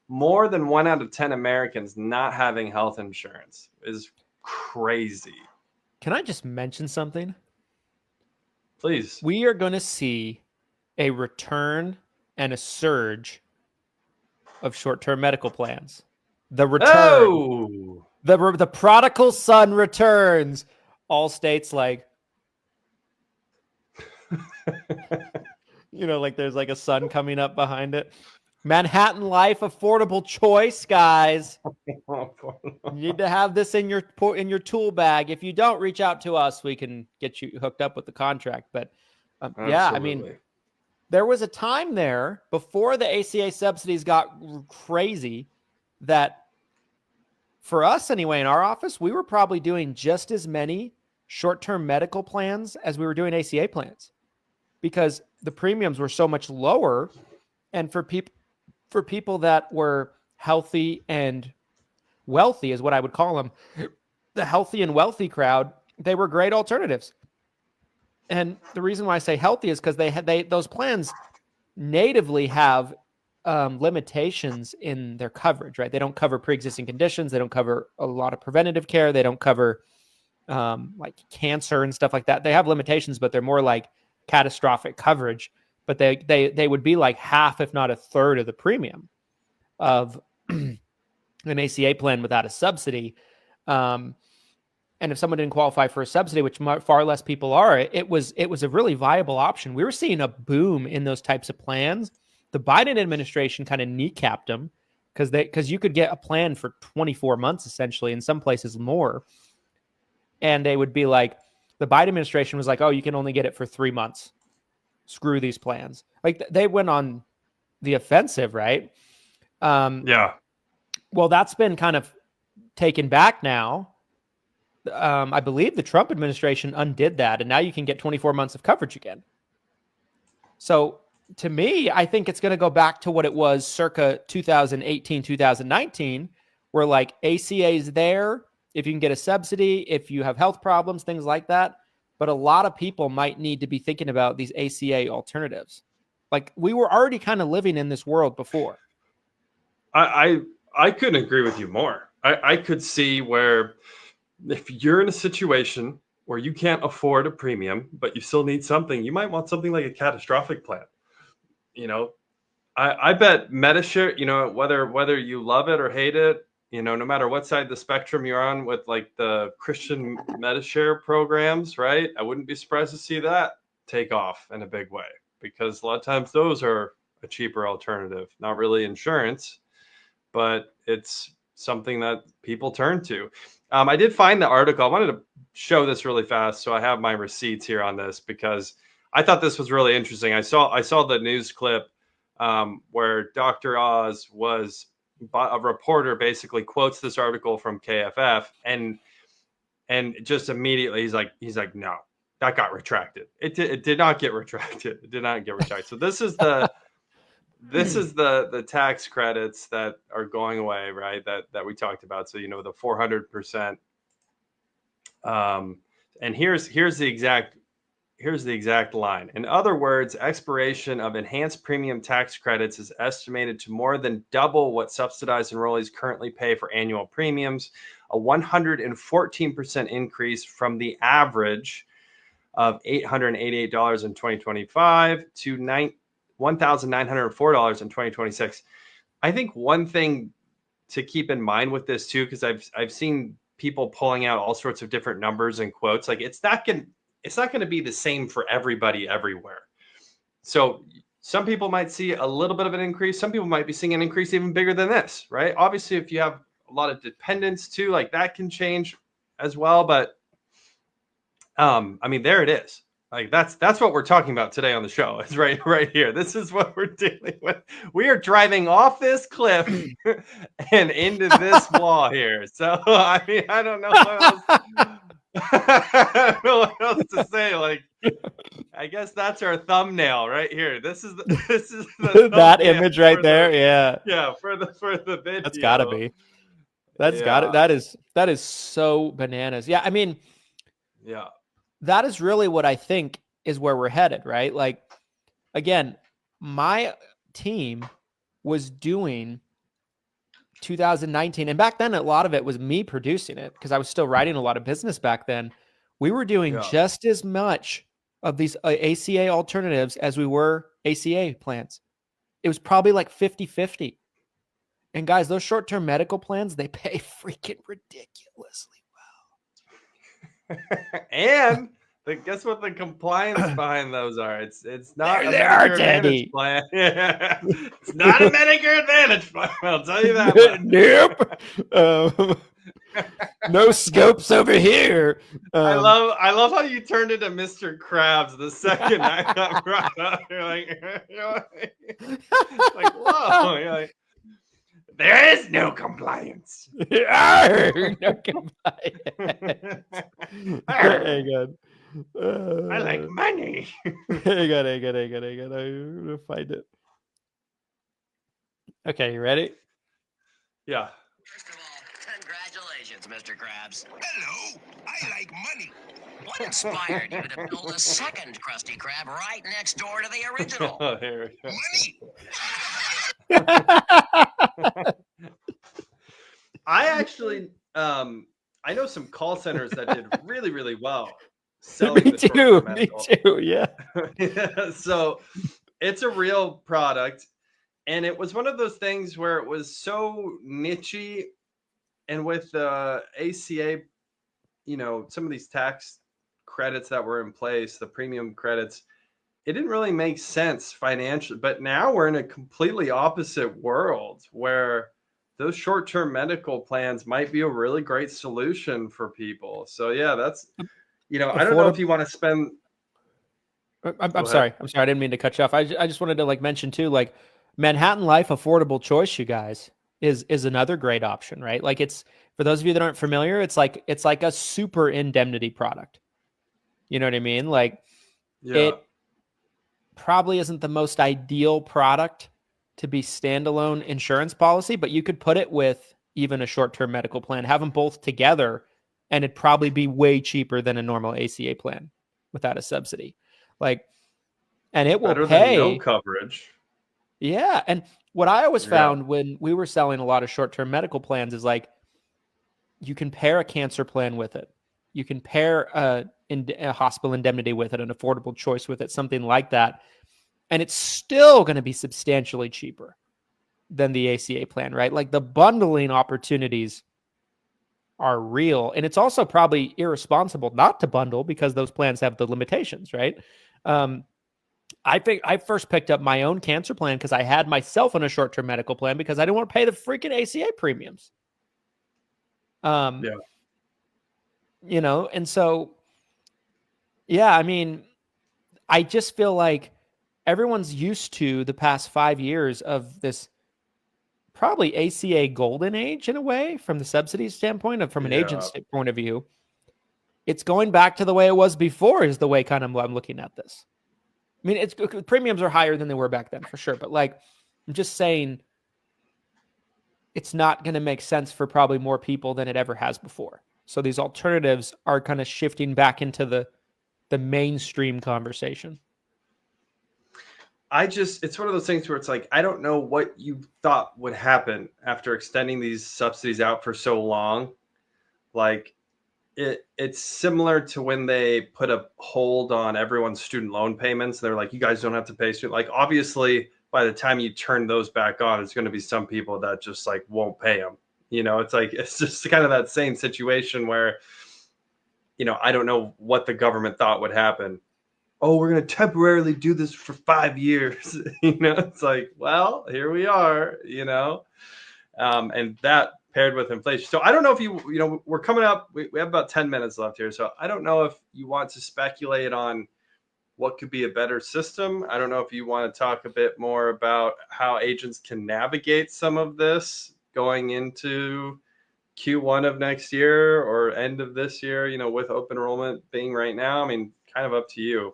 More than 1 out of 10 Americans not having health insurance is crazy. Can I just mention something? Please. We are going to see a return and a surge of short-term medical plans. The return. Oh! The prodigal son returns. All states like, like there's like a sun coming up behind it. Manhattan Life, affordable choice, guys. You need to have this in your tool bag. If you don't, reach out to us. We can get you hooked up with the contract. But yeah, I mean, there was a time there before the ACA subsidies got crazy that for us anyway, in our office, we were probably doing just as many short-term medical plans as we were doing ACA plans because the premiums were so much lower. And for people that were healthy and wealthy is what I would call them, the healthy and wealthy crowd, they were great alternatives. And the reason why I say healthy is because those plans natively have limitations in their coverage, right? They don't cover pre-existing conditions. They don't cover a lot of preventative care. They don't cover like cancer and stuff like that. They have limitations, but they're more like catastrophic coverage. But they would be like half, if not a third of the premium of an ACA plan without a subsidy. and if someone didn't qualify for a subsidy, which far less people are, it was a really viable option. We were seeing a boom in those types of plans. The Biden administration kind of kneecapped them because you could get a plan for 24 months, essentially, in some places more. And they would be like, the Biden administration was like, oh, you can only get it for 3 months. Screw these plans. Like they went on the offensive, right? Yeah. Well, that's been kind of taken back now. I believe the Trump administration undid that, and now you can get 24 months of coverage again. So to me, I think it's going to go back to what it was circa 2018, 2019, where like ACA is there if you can get a subsidy, if you have health problems, things like that. But a lot of people might need to be thinking about these ACA alternatives. Like we were already kind of living in this world before. I couldn't agree with you more. I could see where if you're in a situation where you can't afford a premium, but you still need something, you might want something like a catastrophic plan. You know, I bet Medishare, you know, whether you love it or hate it, you know, no matter what side of the spectrum you're on with like the Christian Medishare programs, right? I wouldn't be surprised to see that take off in a big way, because a lot of times those are a cheaper alternative, not really insurance, but it's something that people turn to. I did find the article. I wanted to show this really fast, so I have my receipts here on this because I thought this was really interesting. I saw the news clip where Dr. Oz was a reporter basically quotes this article from KFF and just immediately he's like no, that got retracted. It did not get retracted. It did not get retracted. So this is the the tax credits that are going away, right? That we talked about. So, you know, the 400%. And here's the exact line. In other words, expiration of enhanced premium tax credits is estimated to more than double what subsidized enrollees currently pay for annual premiums, a 114% increase from the average of $888 in 2025 to $1,904 in 2026. I think one thing to keep in mind with this too, because I've seen people pulling out all sorts of different numbers and quotes, like it's not going to be the same for everybody everywhere. So some people might see a little bit of an increase. Some people might be seeing an increase even bigger than this, right? Obviously, if you have a lot of dependents too, like that can change as well. But I mean, there it is. Like that's what we're talking about today on the show. It's right here. This is what we're dealing with. We are driving off this cliff and into this wall here. So I mean, I don't know what else. I don't know what else to say. Like, I guess that's our thumbnail right here. This is the that image right there. Yeah. For the video. That's gotta be. That is so bananas. Yeah. I mean, yeah. That is really what I think is where we're headed, right? Like, again, my team was doing 2019, and back then a lot of it was me producing it because I was still writing a lot of business back then. We were doing just as much of these ACA alternatives as we were ACA plans. It was probably like 50-50. And guys, those short-term medical plans, they pay freaking ridiculously well. And guess what the compliance behind those are? It's not There a they are, Medicare Teddy. Advantage plan. Yeah. It's not a Medicare Advantage plan. I'll tell you that much. Nope. No scopes over here. I love how you turned into Mr. Krabs the second I got brought up. You're like whoa. You're like, there is no compliance. No compliance. Hang on. I like money. Hang on. I'm gonna find it. Okay, you ready? Yeah. First of all, congratulations, Mr. Krabs. Hello, I like money. What inspired you to build a second Krusty Krab right next door to the original? Oh, here we go. Money. I actually I know some call centers that did really, really well selling Me the too. short-term Me medical. too. Yeah. Yeah, so it's a real product, and it was one of those things where it was so nichey, and with the ACA some of these tax credits that were in place, the premium credits, it didn't really make sense financially. But now we're in a completely opposite world where those short-term medical plans might be a really great solution for people. So yeah, that's, I don't know if you want to spend. I'm sorry. I didn't mean to cut you off. I just wanted to mention too, Manhattan Life Affordable Choice, you guys, is another great option, right? It's, for those of you that aren't familiar, it's like a super indemnity product. You know what I mean? It probably isn't the most ideal product to be standalone insurance policy, but you could put it with even a short-term medical plan, have them both together, and it'd probably be way cheaper than a normal ACA plan without a subsidy. And it will better pay than no coverage. Yeah. And what I always found when we were selling a lot of short-term medical plans is you can pair a cancer plan with it. You can pair a hospital indemnity with it, an affordable choice with it, something like that. And it's still going to be substantially cheaper than the ACA plan, right? The bundling opportunities are real. And it's also probably irresponsible not to bundle because those plans have the limitations, right? I think I first picked up my own cancer plan because I had myself on a short-term medical plan because I didn't want to pay the freaking ACA premiums. And so, yeah, I mean, I just feel like everyone's used to the past 5 years of this probably ACA golden age in a way from the subsidy standpoint, from an agent's point of view. It's going back to the way it was before is the way kind of I'm looking at this. I mean, premiums are higher than they were back then for sure. But I'm just saying it's not going to make sense for probably more people than it ever has before. So these alternatives are kind of shifting back into the mainstream conversation. It's one of those things where it's I don't know what you thought would happen after extending these subsidies out for so long. It's similar to when they put a hold on everyone's student loan payments. They're you guys don't have to pay student. Obviously, by the time you turn those back on, it's going to be some people that just won't pay them. It's just kind of that same situation where, I don't know what the government thought would happen. Oh, we're going to temporarily do this for 5 years. It's well, here we are, and that paired with inflation. So I don't know if we're coming up, we have about 10 minutes left here. So I don't know if you want to speculate on what could be a better system. I don't know if you want to talk a bit more about how agents can navigate some of this going into Q1 of next year or end of this year, with open enrollment being right now. I mean, kind of up to you.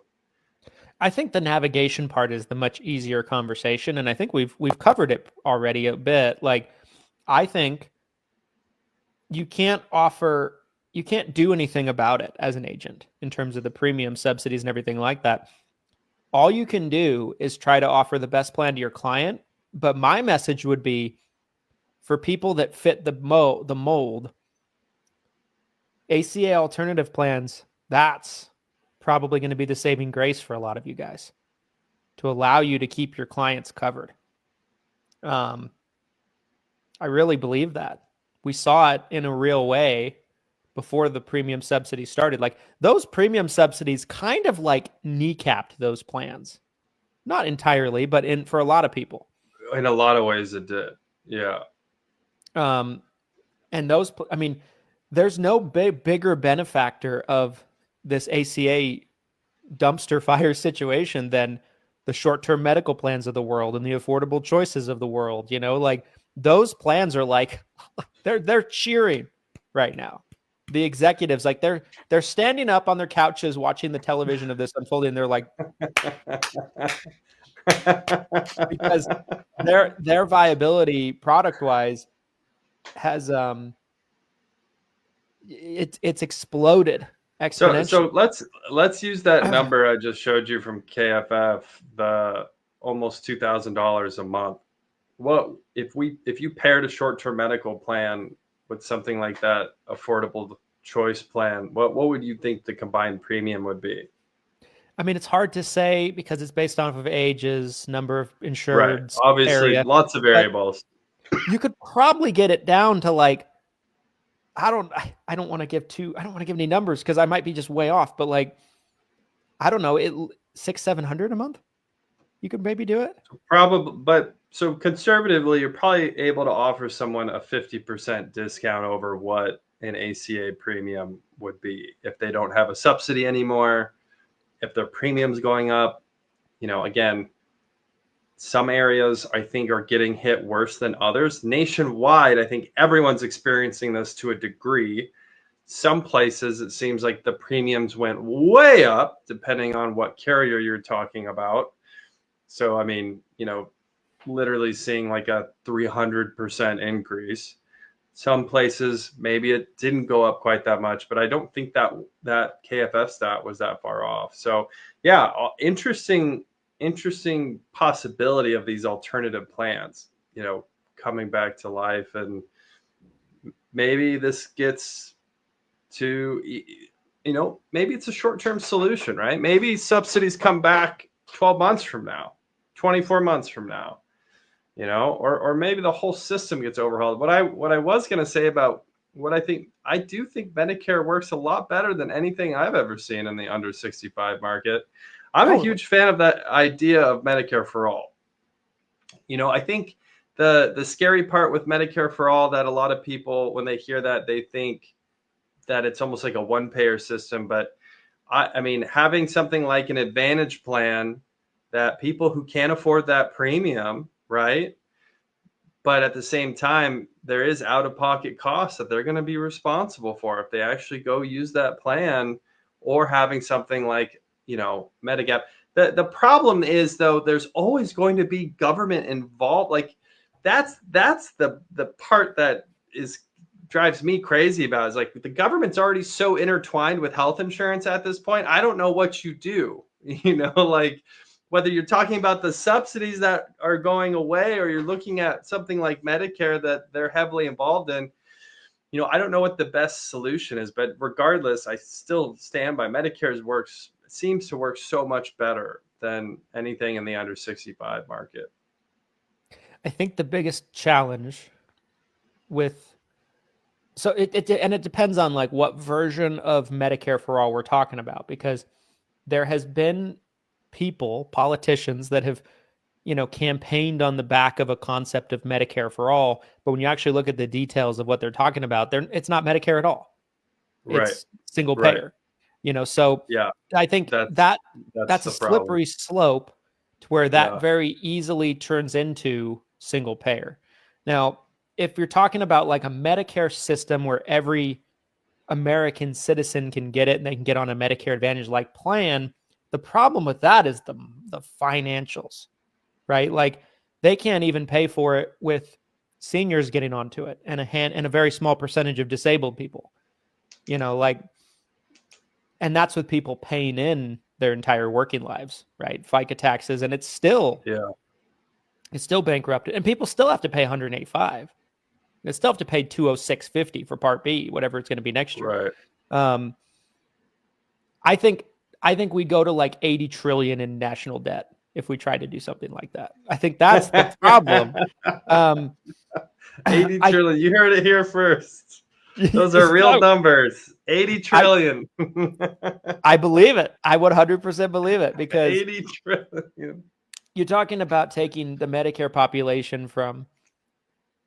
I think the navigation part is the much easier conversation. And I think we've covered it already a bit. I think you can't do anything about it as an agent in terms of the premium subsidies and everything like that. All you can do is try to offer the best plan to your client. But my message would be for people that fit the mold, ACA alternative plans, that's probably going to be the saving grace for a lot of you guys to allow you to keep your clients covered. I really believe that. We saw it in a real way before the premium subsidy started. Those premium subsidies kind of kneecapped those plans. Not entirely, but for a lot of people. In a lot of ways it did. Yeah. And those, I mean, there's no bigger benefactor of this ACA dumpster fire situation than the short-term medical plans of the world and the affordable choices of the world. Those plans are they're cheering right now. The executives, they're standing up on their couches watching the television of this unfolding. They're because their viability product-wise has it's exploded exponentially. So let's use that number I just showed you from KFF, the almost $2,000 a month. What if you paired a short-term medical plan with something like that affordable choice plan, what would you think the combined premium would be? I mean, it's hard to say because it's based off of ages, number of insureds, right. Obviously, area. Lots of variables. You could probably get it down to I don't want to give any numbers because I might be just way off, but like, I don't know, $600-700 a month. You could maybe do it. Probably, but so conservatively, you're probably able to offer someone a 50% discount over what an ACA premium would be if they don't have a subsidy anymore, if their premium's going up. Again, some areas I think are getting hit worse than others. Nationwide, I think everyone's experiencing this to a degree. Some places, it seems like the premiums went way up, depending on what carrier you're talking about. So, I mean, literally seeing like a 300% increase. Some places, maybe it didn't go up quite that much, but I don't think that KFF stat was that far off. So, yeah, interesting possibility of these alternative plans, coming back to life. And maybe this gets to, maybe it's a short-term solution, right? Maybe subsidies come back 12 months from now, 24 months from now, or maybe the whole system gets overhauled. What I was going to say about what I do think Medicare works a lot better than anything I've ever seen in the under 65 market. I'm a huge fan of that idea of Medicare for all. I think the scary part with Medicare for all, that a lot of people, when they hear that, they think that it's almost like a one-payer system. But I mean, having something like an Advantage plan that people who can't afford that premium, right? But at the same time, there is out-of-pocket costs that they're going to be responsible for if they actually go use that plan, or having something like, Medigap. The problem is, though, there's always going to be government involved. Like that's the part that drives me crazy about, is like the government's already so intertwined with health insurance at this point. I don't know what you do, like whether you're talking about the subsidies that are going away, or you're looking at something like Medicare that they're heavily involved in. I don't know what the best solution is, but regardless, I still stand by Medicare's seems to work so much better than anything in the under 65 market. I think the biggest challenge it depends on like what version of Medicare for all we're talking about, because there has been politicians that have, campaigned on the back of a concept of Medicare for all. But when you actually look at the details of what they're talking about, it's not Medicare at all. It's single payer. So yeah, I think that's a slippery slope to where that very easily turns into single payer. Now, if you're talking about like a Medicare system where every American citizen can get it and they can get on a Medicare Advantage like plan, the problem with that is the financials, right? Like they can't even pay for it with seniors getting onto it, and a very small percentage of disabled people, and that's with people paying in their entire working lives, right? FICA taxes, and it's still bankrupted, and people still have to pay $185. They still have to pay $206.50 for Part B, whatever it's going to be next year. Right. I think we go to like 80 trillion in national debt if we try to do something like that. I think that's the problem. 80 trillion. You heard it here first. Those are real numbers. 80 trillion. I believe it. I would 100% believe it, because 80 trillion. You're talking about taking the Medicare population from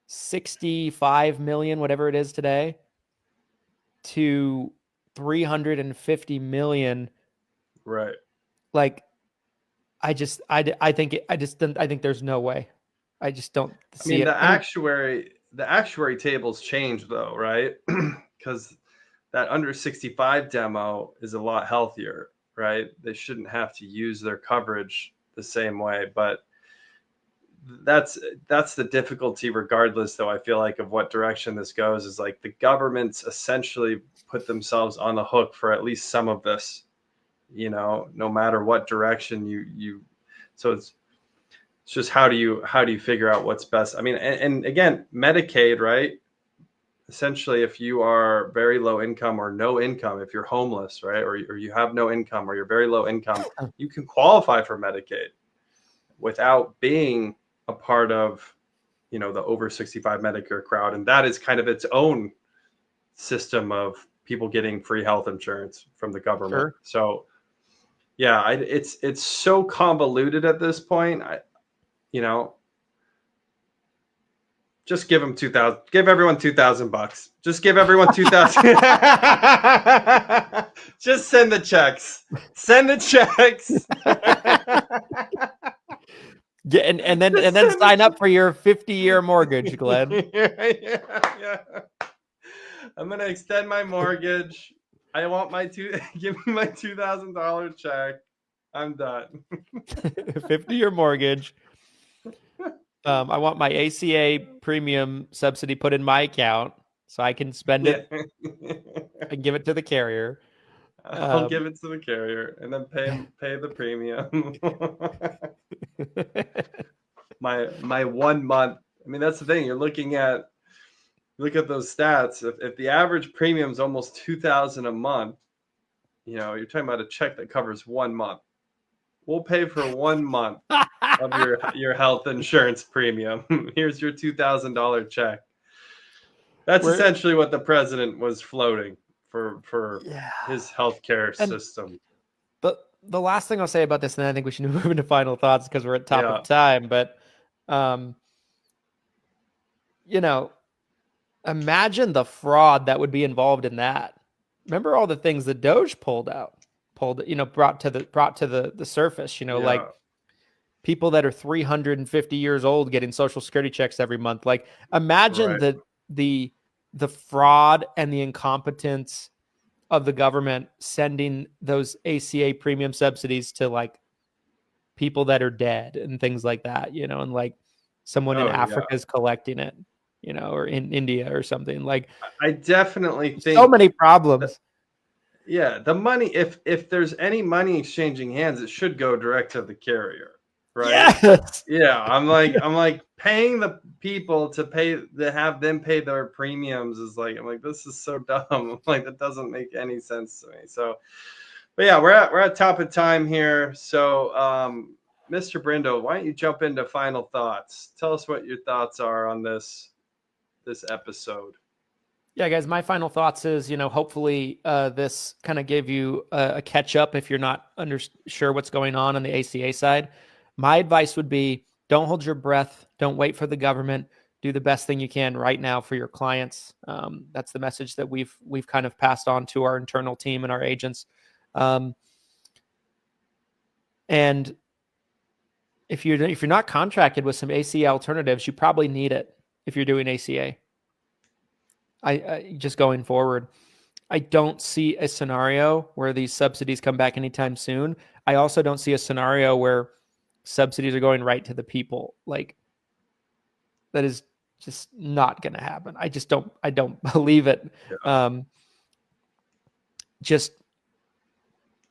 65 million, whatever it is today, to 350 million. Right. Like, I think there's no way. I just don't see it. The actuary tables change though, right? Because that under 65 demo is a lot healthier, right? They shouldn't have to use their coverage the same way, but that's the difficulty regardless, though. I feel like of what direction this goes is like the government's essentially put themselves on the hook for at least some of this, no matter what direction you so it's just how do you figure out what's best? I mean, and again, Medicaid, right? Essentially, if you are very low income or no income, if you're homeless, right, or you have no income or you're very low income, you can qualify for Medicaid without being a part of, the over 65 Medicare crowd. And that is kind of its own system of people getting free health insurance from the government. Sure. So yeah, it's so convoluted at this point. Just give them 2,000. Give everyone $2,000. Just give everyone 2,000. Just send the checks. Send the checks. Yeah, and then sign up for your 50-year mortgage, Glenn. Yeah. I'm gonna extend my mortgage. I want give me my $2,000 check. I'm done. 50-year mortgage. I want my ACA premium subsidy put in my account so I can spend it and give it to the carrier. I'll give it to the carrier and then pay the premium. my 1 month. I mean, that's the thing. Look at those stats. If the average premium is almost $2,000 a month, you're talking about a check that covers 1 month. We'll pay for 1 month of your health insurance premium. Here's your $2,000 check. That's essentially what the president was floating for his healthcare system. The last thing I'll say about this, and then I think we should move into final thoughts because we're at top of time. But imagine the fraud that would be involved in that. Remember all the things that Doge brought to the surface, like people that are 350 years old getting Social Security checks every month. Like imagine the fraud and the incompetence of the government sending those ACA premium subsidies to like people that are dead and things like that, and like someone in Africa is collecting it, or in India or something. Like I definitely think so many problems. The money, if there's any money exchanging hands, it should go direct to the carrier, right? Yes. Yeah, I'm like paying the people to have them pay their premiums is like, I'm like, this is so dumb. I'm like, that doesn't make any sense to me. So, but yeah, we're at top of time here. So, Mr. Brindle, why don't you jump into final thoughts? Tell us what your thoughts are on this episode. Yeah, guys, my final thoughts is, hopefully this kind of gave you a catch up if you're not sure what's going on the ACA side. My advice would be don't hold your breath. Don't wait for the government. Do the best thing you can right now for your clients. That's the message that we've kind of passed on to our internal team and our agents. And if you're not contracted with some ACA alternatives, you probably need it if you're doing ACA. I just going forward, I don't see a scenario where these subsidies come back anytime soon. I also don't see a scenario where subsidies are going right to the people. Like that is just not going to happen. I don't believe it. Just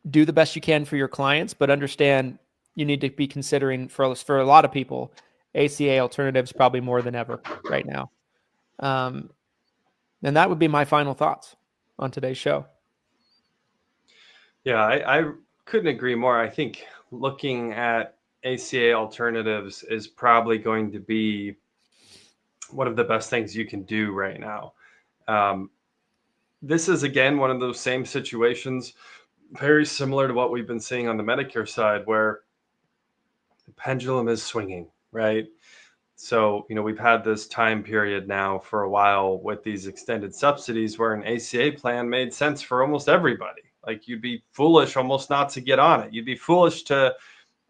do the best you can for your clients, but understand you need to be considering for a lot of people, ACA alternatives probably more than ever right now. And that would be my final thoughts on today's show. Yeah, I couldn't agree more. I think looking at ACA alternatives is probably going to be one of the best things you can do right now. This is, again, one of those same situations, very similar to what we've been seeing on the Medicare side, where the pendulum is swinging, right? So, we've had this time period now for a while with these extended subsidies where an ACA plan made sense for almost everybody. Like you'd be foolish almost not to get on it. You'd be foolish to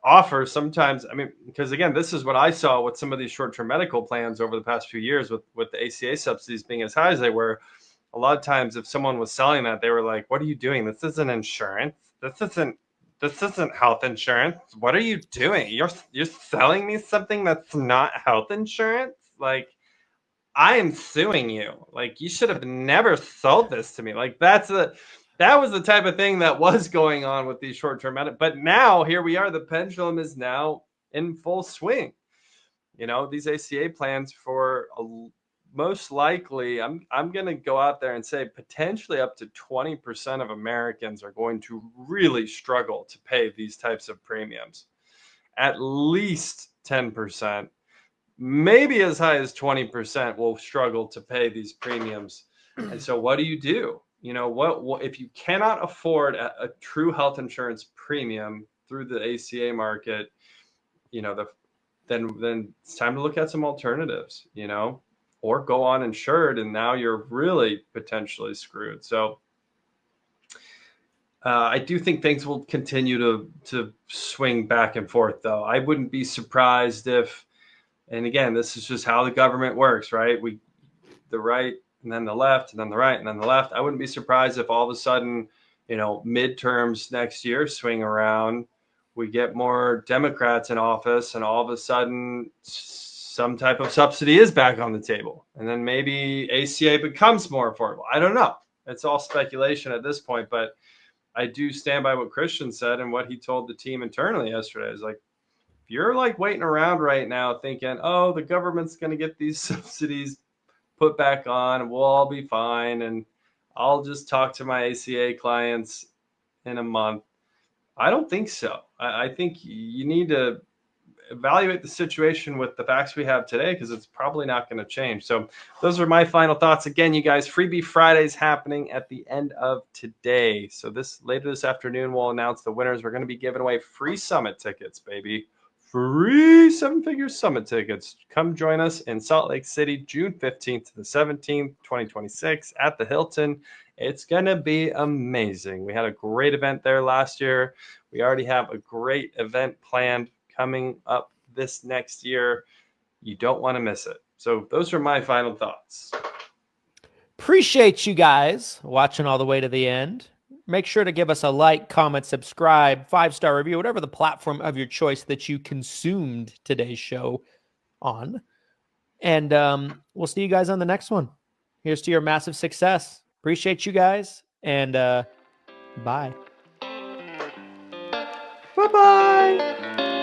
offer sometimes. I mean, because again, this is what I saw with some of these short-term medical plans over the past few years with the ACA subsidies being as high as they were. A lot of times if someone was selling that, they were like, what are you doing? This isn't insurance. This isn't health insurance. What are you doing? You're selling me something that's not health insurance? Like, I am suing you. Like, you should have never sold this to me. Like, that was the type of thing that was going on with these short-term medical. But now here we are. The pendulum is now in full swing. These ACA plans for most likely, I'm going to go out there and say potentially up to 20% of Americans are going to really struggle to pay these types of premiums. At least 10%, maybe as high as 20% will struggle to pay these premiums And so what do? You know, what if you cannot afford a true health insurance premium through the ACA market, you know, then it's time to look at some alternatives, you know, or go uninsured, and now you're really potentially screwed. So I do think things will continue to swing back and forth, though. I wouldn't be surprised if, and again, this is just how the government works, right? The right, and then the left, and then the right, and then the left. I wouldn't be surprised if all of a sudden, you know, midterms next year swing around, we get more Democrats in office, and all of a sudden some type of subsidy is back on the table. And then maybe ACA becomes more affordable. I don't know. It's all speculation at this point, but I do stand by what Christian said and what he told the team internally yesterday. Is like, if you're like waiting around right now thinking, oh, the government's going to get these subsidies put back on and we'll all be fine, and I'll just talk to my ACA clients in a month. I don't think so. I think you need to evaluate the situation with the facts we have today, because it's probably not going to change. So those are my final thoughts. Again, you guys, Freebie Fridays happening at the end of today. So later this afternoon, we'll announce the winners. We're going to be giving away free summit tickets, baby. Free 7-figure summit tickets. Come join us in Salt Lake City, June 15th to the 17th, 2026 at the Hilton. It's going to be amazing. We had a great event there last year. We already have a great event planned coming up this next year. You don't want to miss it. So those are my final thoughts. Appreciate you guys watching all the way to the end. Make sure to give us a like, comment, subscribe, 5-star review, whatever the platform of your choice that you consumed today's show on. And we'll see you guys on the next one. Here's to your massive success. Appreciate you guys. And bye. Bye-bye.